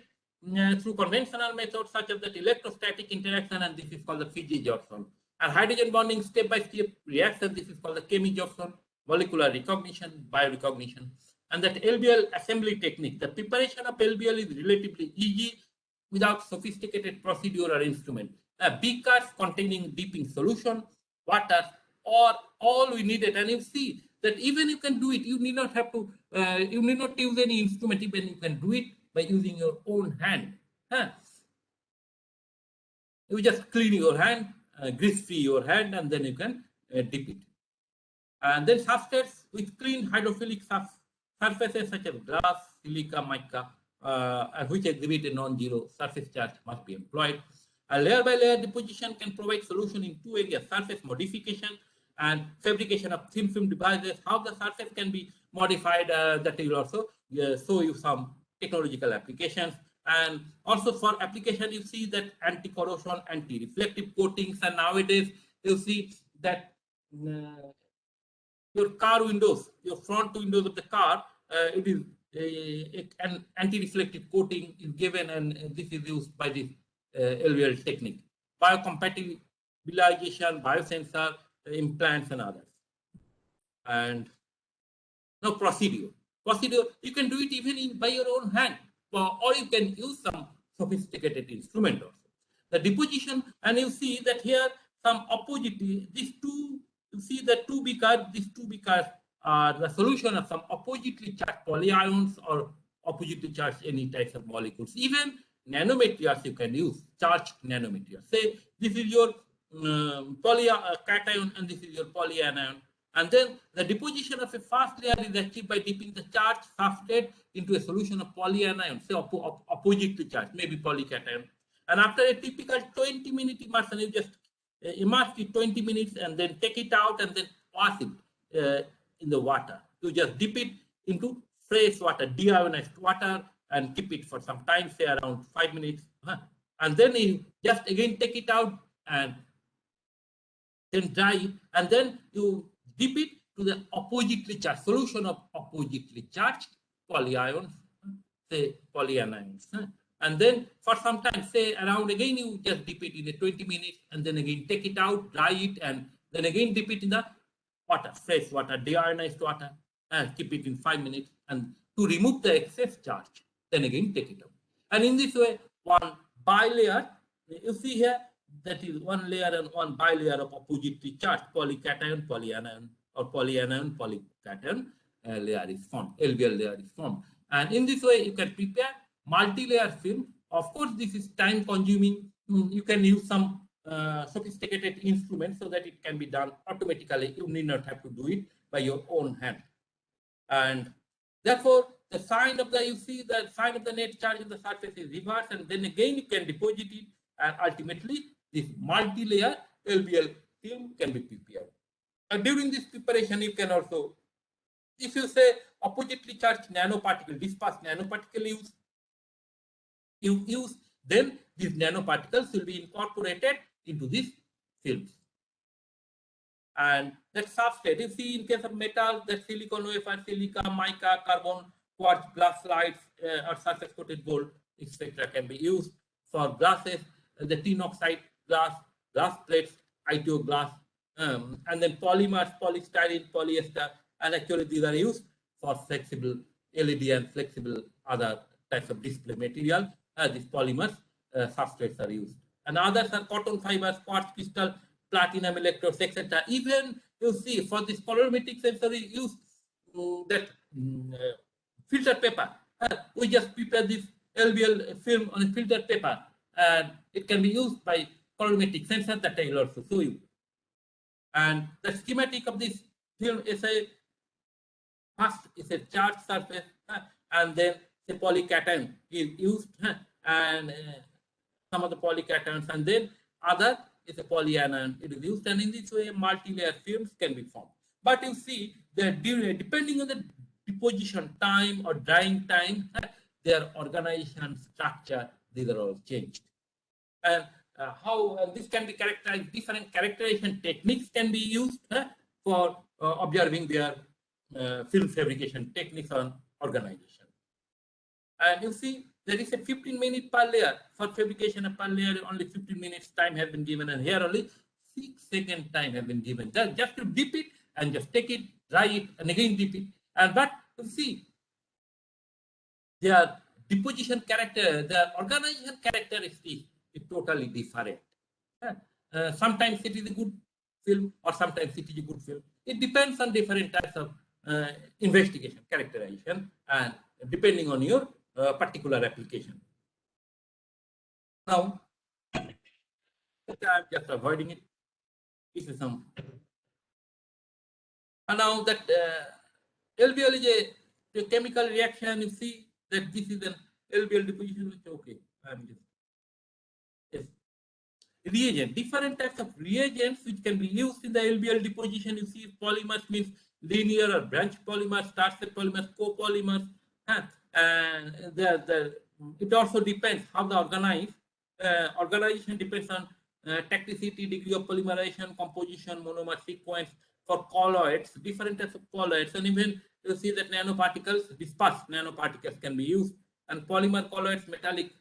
through conventional methods such as that electrostatic interaction, and this is called the Fiji-Johnson. And hydrogen bonding step-by-step reaction, this is called the Chemi-Johnson, molecular recognition, biorecognition. And that LBL assembly technique, the preparation of LBL is relatively easy without sophisticated procedure or instrument. Beakers containing dipping solution, water, or all we needed. And you see that even you can do it, you need not have to, you need not use any instrument, even you can do it by using your own hand. You just clean your hand, grease-free your hand, and then you can dip it. And then substrates with clean hydrophilic surfaces such as glass, silica, mica, which exhibit a non-zero surface charge must be employed. A layer-by-layer deposition can provide solution in two areas: surface modification and fabrication of thin film devices. How the surface can be modified, that will also show you some technological applications. And also for application, you see that anti-corrosion, anti-reflective coatings, and nowadays you see that your car windows, your front windows of the car, it is an anti-reflective coating is given, and this is used by this LVL technique. Biocompatibilization, biosensor, implants, and others. And now procedure. You can do it even by your own hand, or you can use some sophisticated instrument also. The deposition, and you see that here some opposite, these two, you see the two beakers, these two beakers are the solution of some oppositely charged polyions or oppositely charged any types of molecules. Even nanomaterials you can use, charged nanomaterials. Say this is your cation and this is your polyanion. And then the deposition of a first layer is achieved by dipping the charged substrate into a solution of polyanion, say opposite to charge, maybe polycation. And after a typical 20-minute immersion, you just immerse it 20 minutes and then take it out and then wash it in the water. You just dip it into fresh water, deionized water, and keep it for some time, say around 5 minutes. And then you just again take it out and then dry it, and then you dip it to the oppositely charged solution of oppositely charged polyions, say polyanions. And then for some time, say around again, you just dip it in a 20 minutes and then again take it out, dry it, and then again dip it in the water, fresh water, deionized water, and keep it in 5 minutes, and to remove the excess charge, then again take it out. And in this way, one bilayer, you see here, that is one layer and one bilayer of oppositely charged polycation, polyanion, or polyanion, polycation layer is formed, LBL layer is formed. And in this way, you can prepare multi-layer film. Of course, this is time consuming. You can use some sophisticated instruments so that it can be done automatically. You need not have to do it by your own hand. And therefore, the sign of the, you see the sign of the net charge in the surface is reversed, and then again you can deposit it, and ultimately this multi-layer LBL film can be prepared. And during this preparation, you can also, if you say oppositely charged nanoparticle, dispersed nanoparticle use, then these nanoparticles will be incorporated into these films. And that substrate, you see in case of metals, that silicon wafer, silica, mica, carbon, quartz, glass slides, or surface coated gold, etc. can be used. For glasses, the tin oxide glass, glass plates, ITO glass, and then polymers, polystyrene, polyester, and actually these are used for flexible LED and flexible other types of display material. These polymers substrates are used. And others are cotton fibers, quartz crystal, platinum electrodes, etc. Even you see for this colorimetric sensor, we use that filter paper. We just prepare this LBL film on a filter paper, and it can be used by colorimetric sensor that I will also show you. And the schematic of this film is first is a charged surface, and then the polycation is used, and some of the polycations, and then other is a polyanion it is used, and in this way multi-layer films can be formed. But you see that depending on the deposition time or drying time, their organization structure, these are all changed. And how this can be characterized, different characterization techniques can be used for observing their film fabrication techniques on organization. And you see, there is a 15 minutes per layer. For fabrication of per layer, only 15 minutes time has been given, and here only 6-second time has been given. Just to dip it and just take it, dry it, and again dip it. And but you see, their deposition character, their organization characteristic is totally different. Sometimes it is a good film, or sometimes it is a good film. It depends on different types of investigation, characterization, and depending on your particular application. Now, I'm just avoiding it. This is some. And now that LBL is a chemical reaction, you see that this is an LBL deposition. Okay, I'm just. Yes. Reagent, different types of reagents which can be used in the LBL deposition. You see, polymers means linear or branch polymers, starch polymers, copolymers, and it also depends how the organization depends on tacticity, degree of polymerization, composition, monomer sequence. For colloids, different types of colloids, and even you see that nanoparticles, dispersed nanoparticles can be used, and polymer colloids, metallic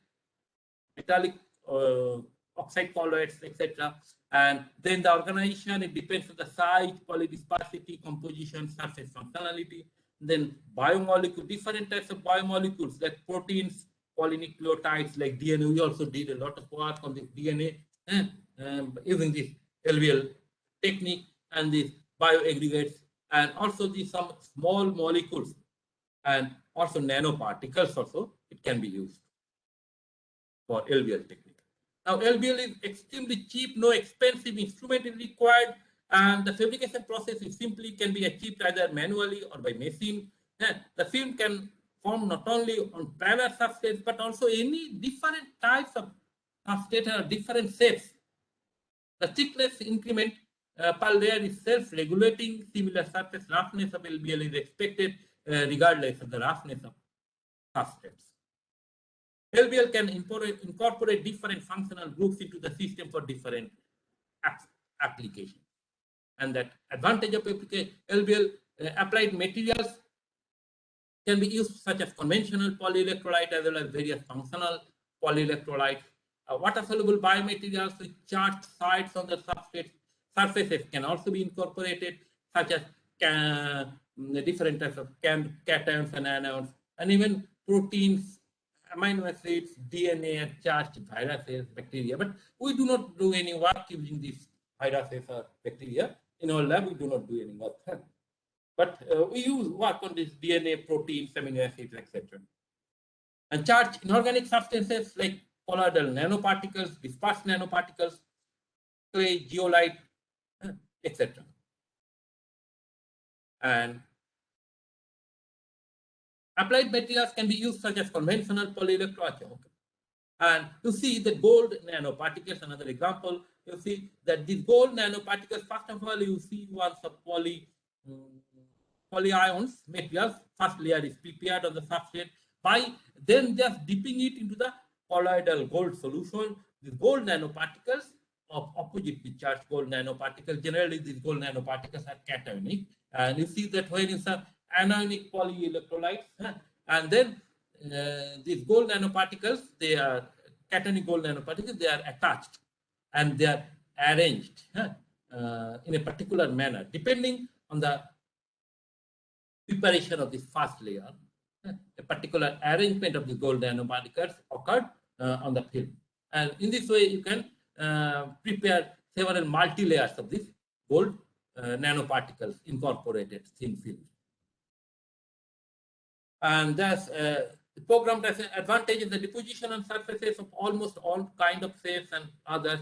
oxide colloids, etc. And then the organization, it depends on the size, polydispersity, composition, surface functionality. Then biomolecule, different types of biomolecules like proteins, polynucleotides like DNA. We also did a lot of work on this DNA using this LBL technique and these bioaggregates, and also these some small molecules and also nanoparticles also it can be used for LBL technique. Now LBL is extremely cheap, no expensive instrument is required, and the fabrication process is simply can be achieved either manually or by machine. The film can form not only on parallel substrates but also any different types of substrate or different shapes. The thickness increment per layer is self-regulating. Similar surface roughness of LBL is expected regardless of the roughness of substrates. LBL can incorporate different functional groups into the system for different applications. And that advantage of LBL applied materials can be used such as conventional polyelectrolyte as well as various functional polyelectrolytes. Water-soluble biomaterials with charged sites on the substrate surfaces can also be incorporated, such as different types of cations and anions, and even proteins, amino acids, DNA, and charged viruses, bacteria. But we do not do any work using these viruses or bacteria. In our lab, we do not do any work. But we work on this DNA, proteins, amino acids, etc. And charged inorganic substances like colloidal nanoparticles, dispersed nanoparticles, clay, zeolite, etc. And applied materials can be used such as conventional polyelectrolyte. Okay. And you see the gold nanoparticles, another example, you see that these gold nanoparticles, first of all, you see once a polyions materials, first layer is prepared on the substrate by then just dipping it into the colloidal gold solution. The gold nanoparticles of oppositely charged gold nanoparticles, generally these gold nanoparticles are cationic, and you see that when it's a anionic polyelectrolytes, and then these gold nanoparticles, they are cationic gold nanoparticles, they are attached and they are arranged in a particular manner depending on the preparation of this first layer. A particular arrangement of the gold nanoparticles occurred on the film, and in this way you can prepare several multi-layers of these gold nanoparticles incorporated thin film. And thus the program has an advantage in the deposition on surfaces of almost all kind of shapes and others.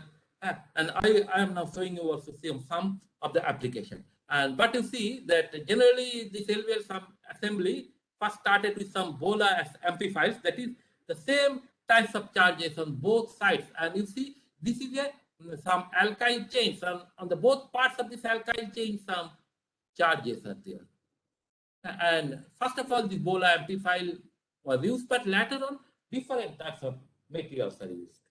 And I am now showing you also some of the application. And but you see that generally this LBL assembly first started with some Bola amplifiers, that is the same types of charges on both sides. And you see this is some alkyl chains, on the both parts of this alkyl chain some charges are there. And first of all, this Bola amplifier was used, but later on different types of materials are used.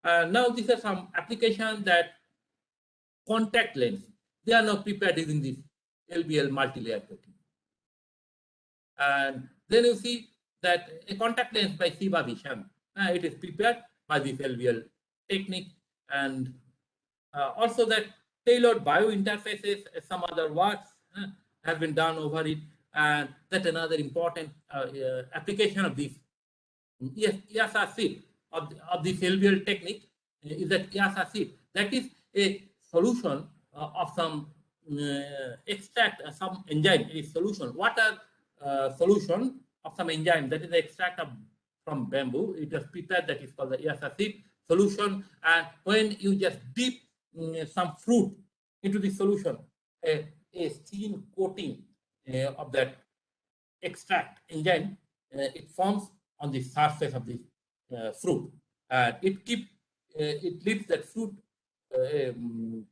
Now these are some applications that contact lens. They are now prepared using this LBL multi-layer coating. And then you see that a contact lens by Siva Vision, it is prepared by this LBL technique, and also that tailored bio interfaces, some other works have been done over it, and that's another important application of this. Yes, ESRC of this LBL technique is that ESRC, that is a solution of some extract, some enzyme, a solution, water solution of some enzyme, that is the extract of from bamboo. It is prepared, that is called the ESRC solution, and when you just dip some fruit into the solution, a thin coating of that extract enzyme, it forms on the surface of the fruit, and it leaves that fruit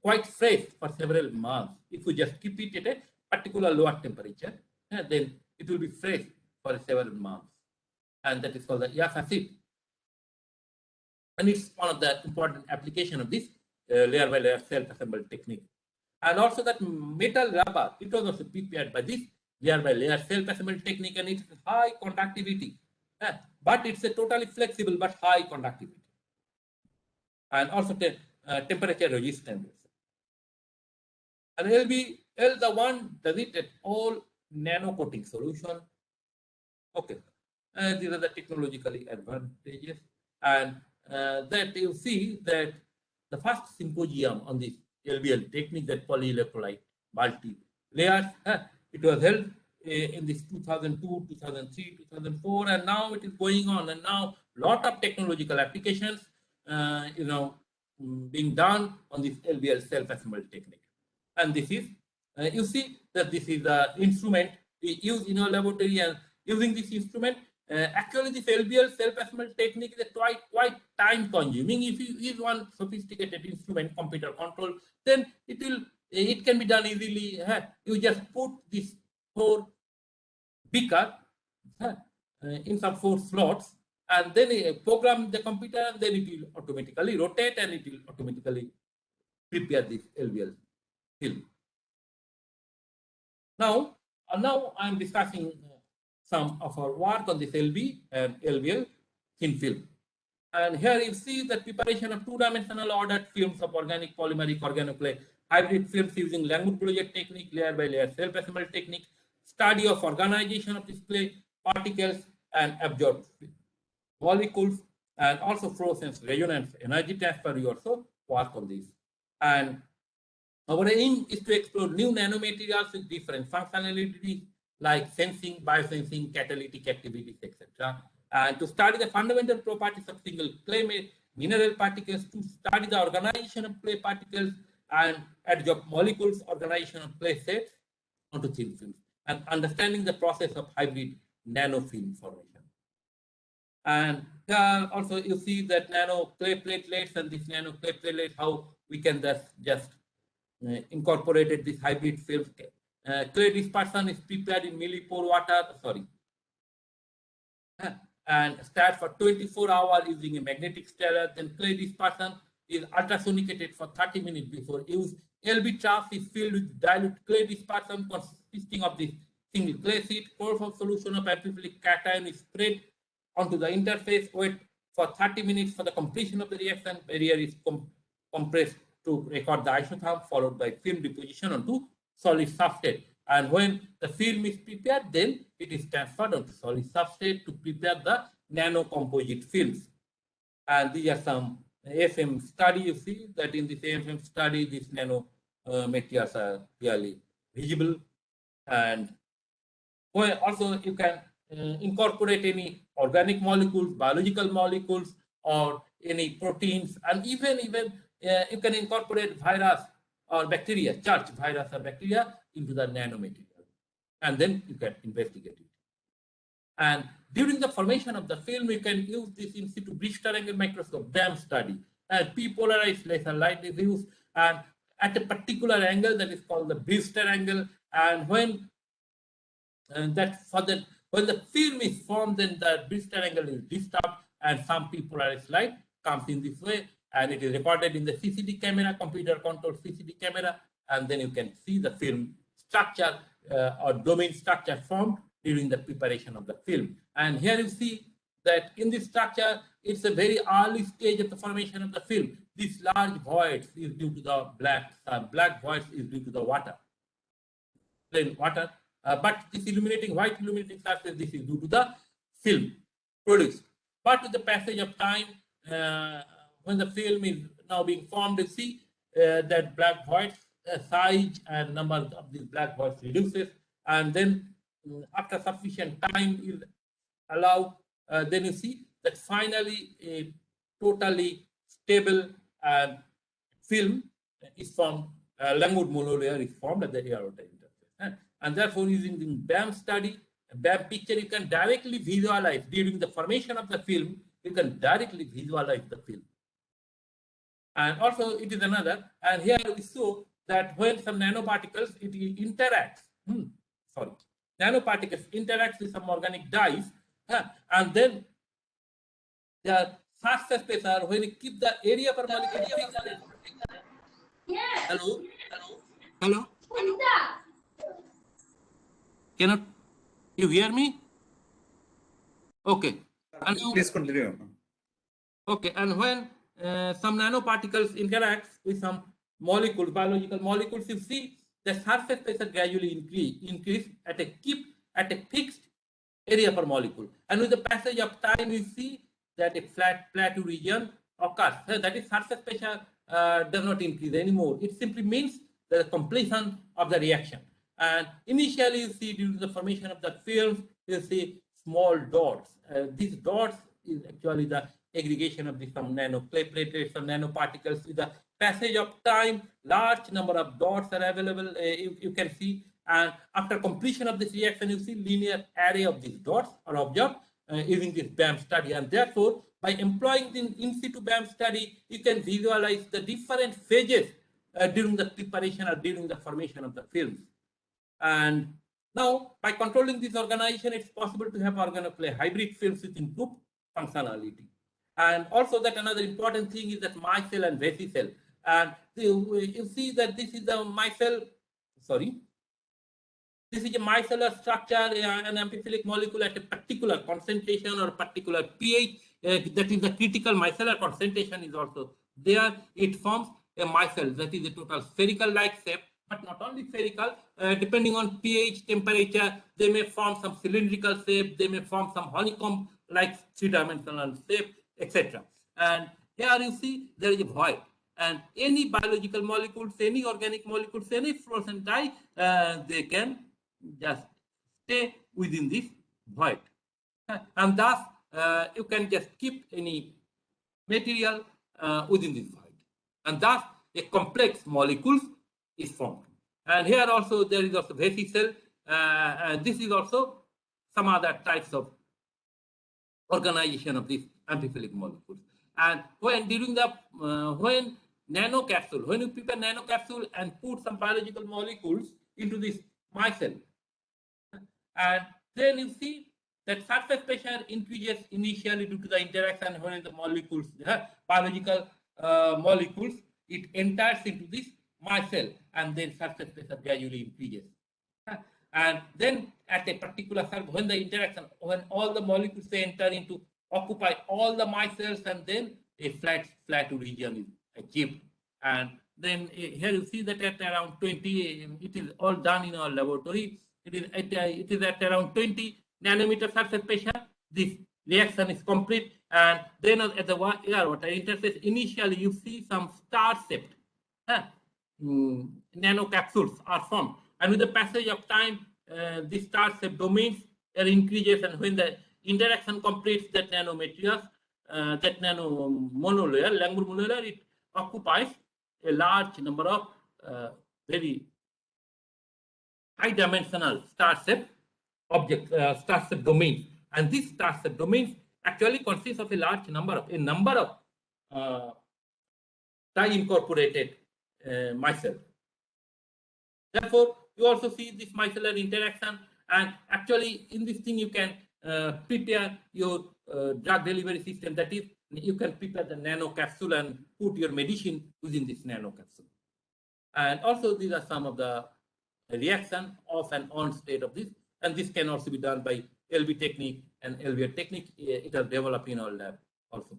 quite fresh for several months. If you just keep it at a particular lower temperature, then it will be fresh for several months, and that is called the ESRC. And it's one of the important application of this layer by layer self-assembled technique. And also that metal rubber, it was also prepared by this layer by layer self-assembled technique, and it's high conductivity, but it's a totally flexible but high conductivity, and also temperature resistant. And LBL, the one does it at all nano coating solution. Okay, these are the technologically advantages, and that you see that the first symposium on this LBL technique, that polyelectrolyte multi-layers, it was held in this 2002, 2003, 2004, and now it is going on, and now lot of technological applications, being done on this LBL self-assembled technique. And this is, you see that this is the instrument we use in our laboratory, and using this instrument, actually this LBL self-assembled technique is quite time consuming. If you use one sophisticated instrument, computer control, then it can be done easily. You just put this 4 beaker in some 4 slots, and then program the computer, and then it will automatically rotate, and it will automatically prepare this LBL film. Now I'm discussing some of our work on this LB and LBL thin film. And here you see the preparation of 2-dimensional ordered films of organic, polymeric, organoclay, hybrid films using Langmuir-Broglie technique, layer by layer self-assembled technique, study of organization of display particles and absorbed molecules, and also fluorescence resonance energy transfer. We also work on this. And our aim is to explore new nanomaterials with different functionalities like sensing, biosensing, catalytic activities, etc. And to study the fundamental properties of single clay mineral particles, to study the organization of clay particles and adsorb molecules, organization of clay sets onto thin films, and understanding the process of hybrid nanofilm formation. And here also you see that nano clay platelets and this nano clay platelets, how we can just incorporated this hybrid films. Clay dispersion is prepared in millipore water, and start for 24 hours using a magnetic stirrer. Then clay dispersion is ultrasonicated for 30 minutes before use. LB trough is filled with dilute clay dispersion consisting of this single clay sheet. Prof solution of amphibolic cation is spread onto the interface. Wait for 30 minutes for the completion of the reaction. Barrier is compressed to record the isotherm, followed by film deposition onto solid substrate. And when the film is prepared, then it is transferred onto solid substrate to prepare the nano composite films. And these are some AFM study. You see that in this AFM study, these nano materials are clearly visible. And also you can incorporate any organic molecules, biological molecules, or any proteins, and even you can incorporate virus or bacteria, charged virus or bacteria into the nanomaterial, and then you can investigate it. And during the formation of the film, you can use this in situ blister angle microscope, BAM study, and p-polarized laser light is used, and at a particular angle that is called the blister angle. And when when the film is formed, then the blister angle is disturbed, and some p-polarized light comes in this way, and it is recorded in the CCD camera, computer controlled CCD camera, and then you can see the film structure or domain structure formed during the preparation of the film. And here you see that in this structure, it's a very early stage of the formation of the film. This large voids is due to the black voids is due to the water, plain water. But this white illuminating surface, this is due to the film produced. But with the passage of time, when the film is now being formed, you see that black voids size and number of these black voids reduces, and then after sufficient time is allowed, then you see that finally a totally stable film is formed. Languid monolayer is formed at the aorta interface. And therefore, using the BAM study, BAM picture, you can directly visualize during the formation of the film, you can directly visualize the film. And also it is another, and here we show that when some nanoparticles, it interacts, nanoparticles interacts with some organic dyes, and then the surface pressure, when you keep the area per molecule fixed. Hello? Hello? Hello? Cannot you hear me? Okay. And now, please continue. Okay, and when some nanoparticles interact with some molecules, biological molecules, you see the surface pressure gradually increase at a fixed area per molecule. And with the passage of time, we see that a flat plateau region occurs. That is, surface pressure does not increase anymore. It simply means the completion of the reaction. And initially, you see during the formation of the film, you see small dots. These dots is actually the aggregation of some platelets, some nanoparticles. With the passage of time, large number of dots are available. You can see, and after completion of this reaction, you see linear array of these dots are observed using this BAM study. And therefore, by employing the in situ BAM study, you can visualize the different phases during the preparation or during the formation of the films. And now, by controlling this organization, it's possible to have organonuclear hybrid films with improved functionality. And also, that another important thing is that micelle and vesicell. And you see that this is the micelle, this is a micellar structure, an amphiphilic molecule at a particular concentration or particular pH. That is the critical micellar concentration is also there. It forms a micelle, that is a total spherical-like shape. But not only spherical, depending on pH, temperature, they may form some cylindrical shape, they may form some honeycomb-like three-dimensional shape, etc. And here you see there is a void. And any biological molecules, any organic molecules, any fluorescent dye, they can just stay within this void. And thus, you can just keep any material within this void. And thus, a complex molecules is formed. And here also there is also vesicell. This is also some other types of organization of these amphiphilic molecules. And when during the when nanocapsule, when you prepare nanocapsule and put some biological molecules into this micelle, and then you see that surface pressure increases initially due to the interaction when the molecules, biological molecules, it enters into this micelle, and then surface pressure gradually increases. And then at a particular surface, when the interaction, when all the molecules they enter into, occupy all the micelles, and then a flat region is achieved. And then here you see that at around 20, it is all done in our laboratory. It is at around 20 nanometer surface pressure. This reaction is complete, and then at the air-water interface, initially you see some star-shaped nanocapsules are formed, and with the passage of time, these star-shaped domains are increases, and when the interaction completes that nanomaterials, that nano monolayer, languid monolayer, it occupies a large number of very high-dimensional star-shaped objects, star-shaped domains, and these star-shaped domains actually consist of a large number of die-incorporated micelle. Therefore, you also see this micellar interaction, and actually in this thing you can prepare your drug delivery system. That is, you can prepare the nano capsule and put your medicine within this nano capsule. And also these are some of the reaction off and on state of this. And this can also be done by LB technique and LBR technique. It has developed in our lab also.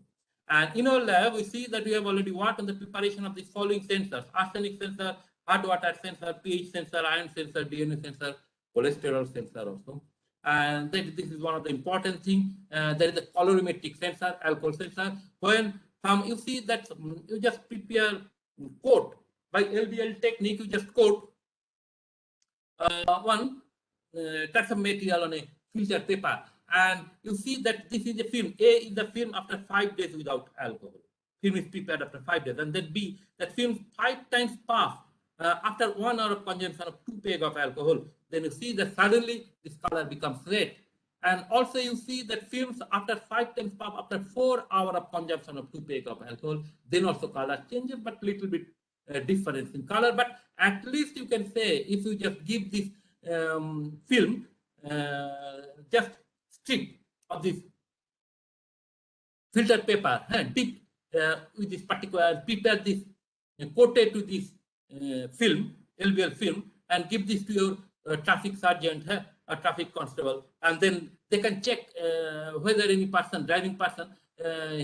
And in our lab, we see that we have already worked on the preparation of the following sensors: arsenic sensor, hard water sensor, pH sensor, iron sensor, DNA sensor, cholesterol sensor also. And this is one of the important things. There is a colorimetric sensor, alcohol sensor. When you see that you just prepare coat by LBL technique, you just coat one type of material on a filter paper, and you see that this is the film. A is the film after 5 days without alcohol. Film is prepared after 5 days, and then B, that film 5 times passed after 1 hour of consumption of 2 peg of alcohol. Then you see that suddenly this color becomes red. And also you see that films after 5 times pop after 4 hours of consumption of 2 peg of alcohol, then also color changes, but little bit difference in color. But at least you can say, if you just give this film just strip of this filter paper, dip with this particular, prepare this, coated to this film, LBL film, and give this to your traffic sergeant or traffic constable, and then they can check whether any person, driving person,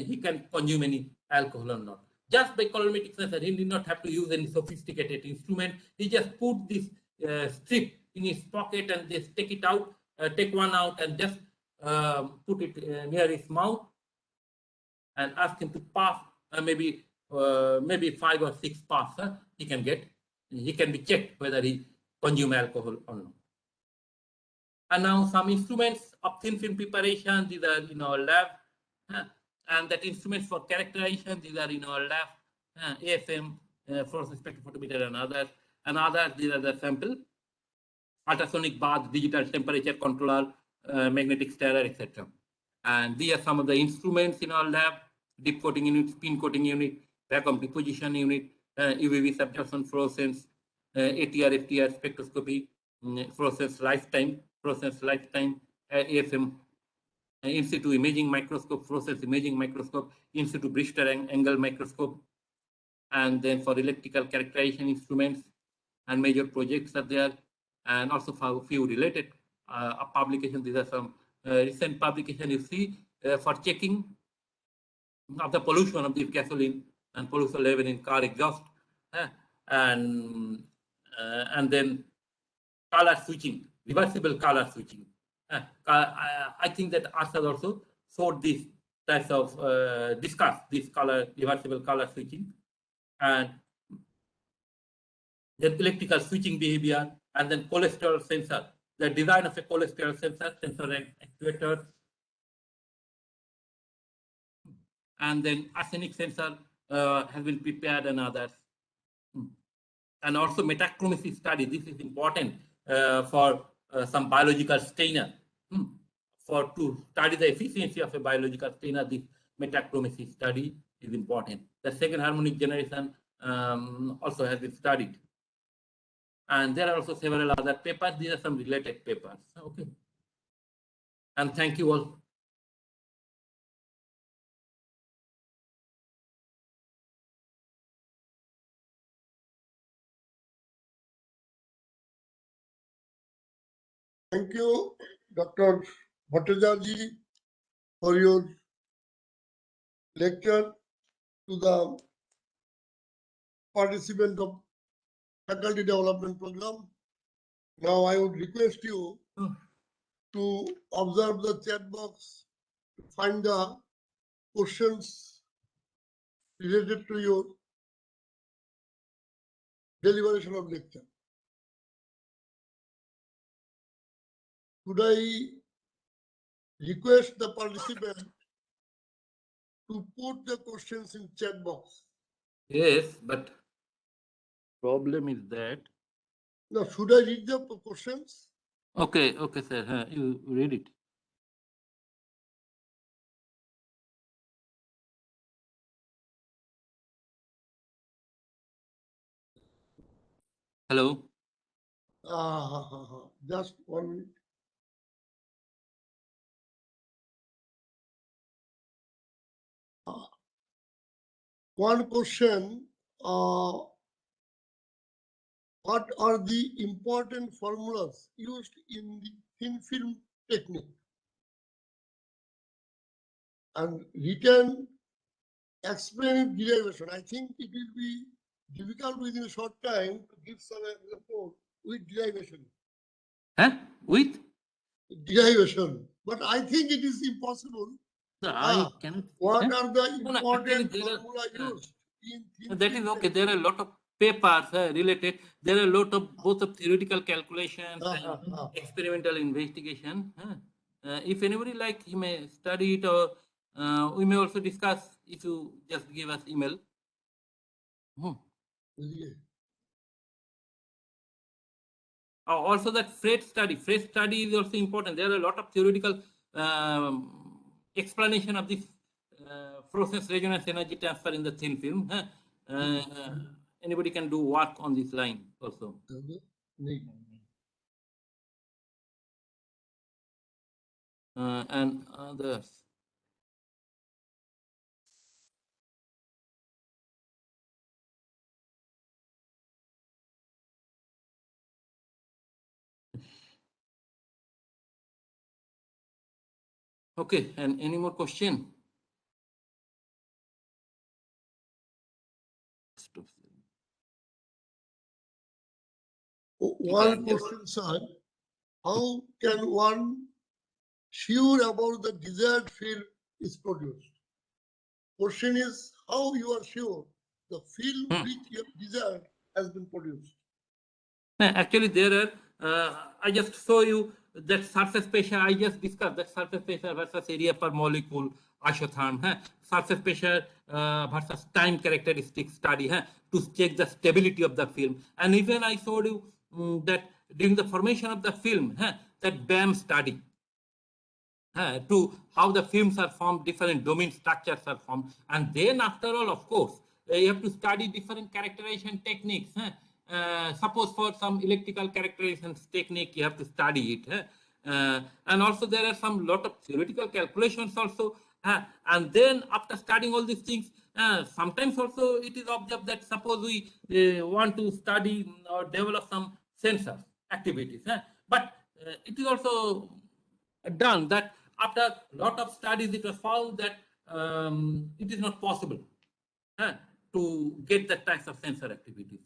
he can consume any alcohol or not. Just by colorimetric sensor, he did not have to use any sophisticated instrument. He just put this strip in his pocket and just take it out, take one out, and just put it near his mouth and ask him to pass maybe 5 or 6 puffs. He can be checked whether he consume alcohol or not. And now some instruments of thin film preparation, these are in our lab, and that instruments for characterization, these are in our lab, AFM, fluorescence spectrophotometer, and others. And others, these are the sample, ultrasonic bath, digital temperature controller, magnetic stirrer, etc. And these are some of the instruments in our lab: deep coating unit, spin coating unit, vacuum deposition unit, UVV subduction fluorescence, ATR, FTR spectroscopy, fluorescence lifetime, AFM, in situ imaging microscope, fluorescence imaging microscope, in situ Brewster angle microscope, and then for electrical characterization instruments and major projects are there, and also for a few related publications. These are some recent publications you see for checking of the pollution of this gasoline and pollution level in car exhaust, and then color switching, reversible color switching. I think that Asad also showed these types of discuss this reversible color switching, and then electrical switching behavior, and then cholesterol sensor, the design of a cholesterol sensor and actuator, and then arsenic sensor has been prepared, and others. And also metachromacy study. This is important for some biological stainer. To study the efficiency of a biological stainer, this metachromacy study is important. The second harmonic generation also has been studied. And there are also several other papers. These are some related papers. Okay. And thank you all. Thank you, Dr. Bhattacharjee, for your lecture to the participant of faculty development program. Now I would request you to observe the chat box to find the questions related to your deliberation of lecture. Could I request the participant to put the questions in chat box? Yes, but problem is that. Now, should I read the questions? Okay, sir. You read it. Hello. Just 1 minute. one question, what are the important formulas used in the thin film technique? And written explain derivation. I think it will be difficult within a short time to give some example with derivation. Huh? With? Derivation. But I think it is impossible. So I cannot. What Huh? are the No, no, actually important there are- formula used in thin That film is okay. technique? There are a lot of papers related. There are a lot of both of theoretical calculations and experimental investigation. If anybody like, he may study it, or we may also discuss if you just give us email. Yeah. Also that Freight study is also important. There are a lot of theoretical explanation of this process resonance energy transfer in the thin film. Anybody can do work on this line also. And others. Okay, and any more question? One question, sir. How can one sure about the desired film is produced? Question is how you are sure the film which you have desired has been produced. Actually, there are, I just show you that surface pressure I just discussed, that surface pressure versus area per molecule, Ashothan, surface pressure versus time characteristic study to check the stability of the film. And even I showed you that during the formation of the film, that BAM study, to how the films are formed, different domain structures are formed. And then after all, of course, you have to study different characterization techniques. Suppose for some electrical characterization technique, you have to study it. And also there are some lot of theoretical calculations also. And then after studying all these things, sometimes also it is observed that suppose we want to study or develop some sensor activities. But it is also done that after a lot of studies, it was found that it is not possible to get that types of sensor activities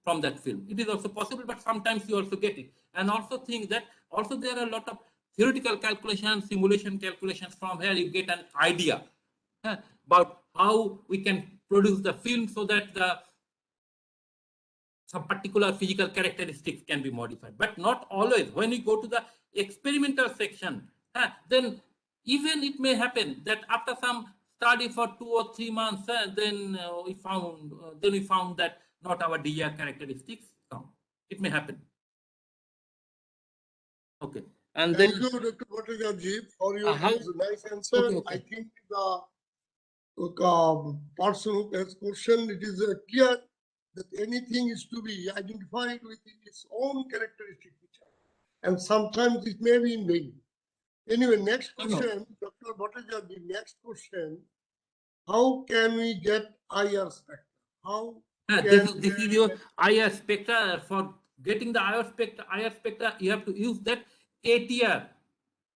from that film. It is also possible, but sometimes you also get it. And also think that also there are a lot of theoretical calculations, simulation calculations. From here you get an idea about how we can produce the film so that some particular physical characteristics can be modified, but not always. When we go to the experimental section, then even it may happen that after some study for 2 or 3 months, then we found that not our desired characteristics come. It may happen. Okay, and Thank then you, Dr. Bhattacharjee, for your nice answer. Okay. I think the person who has questioned, it is clear that anything is to be identified with its own characteristic feature. And sometimes it may be in vain. Anyway, next question, Dr. Bhattacharjee, next question. How can we get IR spectra? How this is your IR spectra. For getting the IR spectra, you have to use that ATR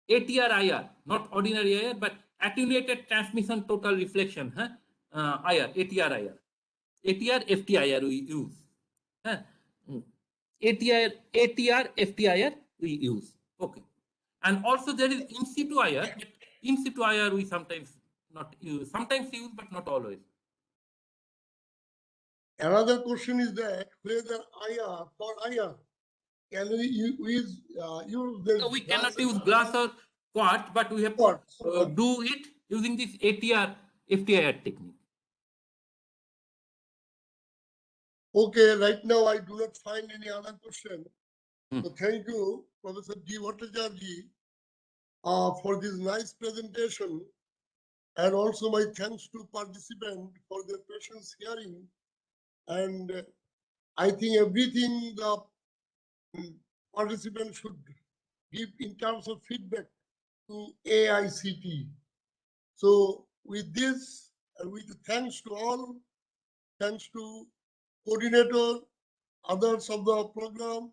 IR, not ordinary IR, but attenuated transmission total reflection, IR, ATR IR. ATR FTIR we use. ATR FTIR we use. Okay. And also there is in situ IR. In situ IR we sometimes not use, sometimes use, but not always. Another question is that whether IR for IR, can we use this? No, we cannot use glass or quartz, but we have to do it using this ATR FTIR technique. Okay, right now I do not find any other question. So thank you, Professor D. Bhattacharjee, for this nice presentation, and also my thanks to participants for their patience hearing. And I think everything the participants should give in terms of feedback to AICT. So with this, and with thanks to all Thanks to coordinator, others of the program,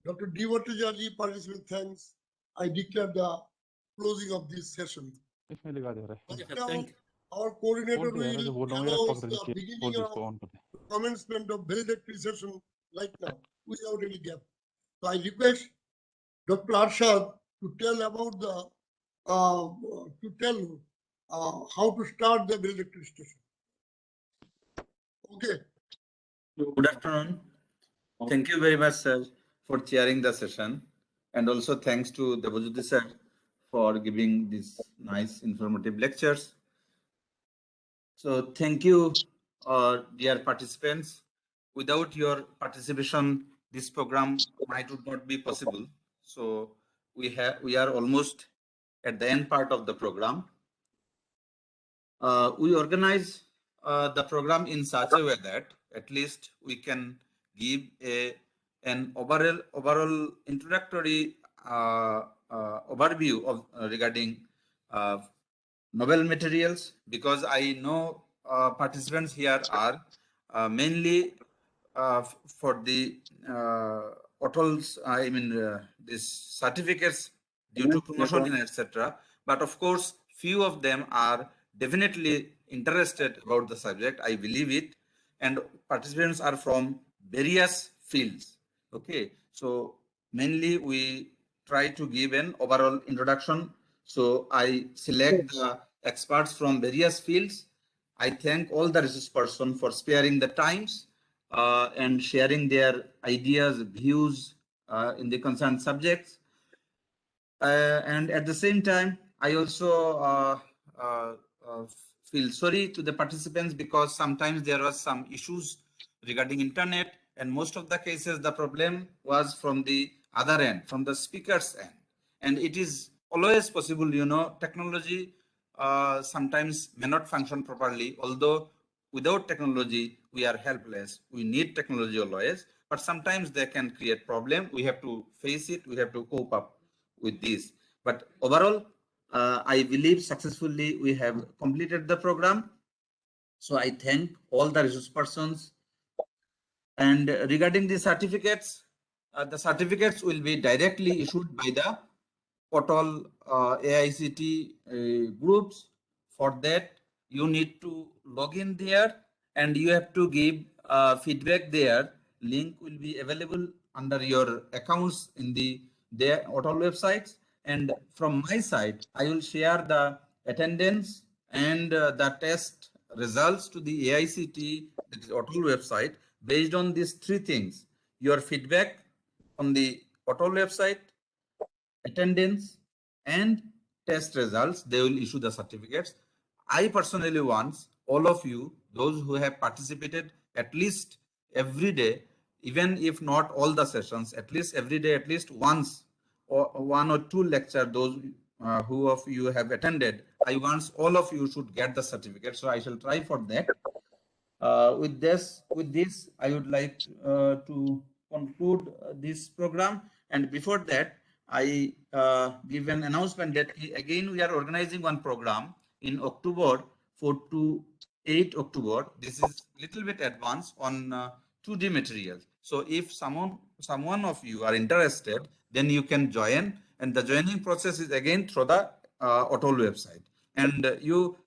Dr. Bhattacharjee participated. Thanks. I declare the closing of this session. इसमें लगा दे रहा है Now, Thank you. our coordinator बोल दो यार जो will बोल रहा हूँ यार announce पकड़ the के beginning बोल दो of इसको ऑन कर दे commencement of valedictory session right now without any gap. So I request Dr. Arshad to tell about the how to start the valedictory session. Okay. Good afternoon. Thank you very much, sir, for chairing the session. And also thanks to Debajyoti sir for giving these nice informative lectures. So thank you, dear participants. Without your participation, this program might would not be possible. So we are almost at the end part of the program. We organize the program in such a way that at least we can give an overall introductory overview of regarding novel materials, because I know participants here are mainly for the ATAL's, these certificates due to promotion and etc. But of course, few of them are definitely interested about the subject. I believe it, and participants are from various fields. Okay, so mainly we try to give an overall introduction. So I select the experts from various fields. I thank all the resource persons for sparing the times and sharing their ideas, views in the concerned subjects. And at the same time, I also feel sorry to the participants because sometimes there was some issues regarding internet, and most of the cases the problem was from the other end, from the speaker's end. And it is always possible, you know, technology sometimes may not function properly, although without technology we are helpless. We need technology always, but sometimes they can create problem. We have to face it, we have to cope up with this. But overall, I believe successfully we have completed the program. So I thank all the resource persons. And regarding the certificates will be directly issued by the ATAL AICT groups. For that, you need to log in there and you have to give feedback there. Link will be available under your accounts in the ATAL websites. And from my side, I will share the attendance and the test results to the AICT, that is ATAL website, based on these three things: your feedback on the ATAL website, attendance, and test results. They will issue the certificates. I personally want all of you, those who have participated at least every day, even if not all the sessions, at least every day, at least once, or one or two lecture, those who of you have attended, I want all of you should get the certificate. So I shall try for that. With this, I would like to conclude this program. And before that, I give an announcement that again we are organizing one program in October, 4 to 8 October. This is little bit advanced on 2D materials. So if someone of you are interested, then you can join. And the joining process is again through the ATAL website. And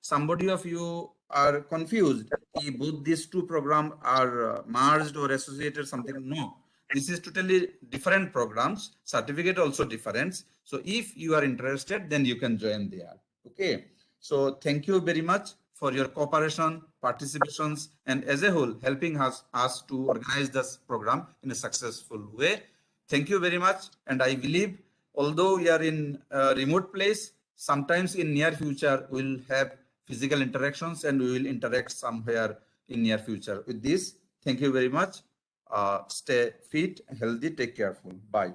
somebody of you are confused, both these two programs are merged or associated something. No, this is totally different programs. Certificate also different. So if you are interested, then you can join there. Okay. So thank you very much for your cooperation, participations, and as a whole helping us to organize this program in a successful way. Thank you very much. And I believe, although we are in a remote place, sometimes in near future we'll have physical interactions and we will interact somewhere in near future. With this, thank you very much. Stay fit, healthy, take careful. Bye.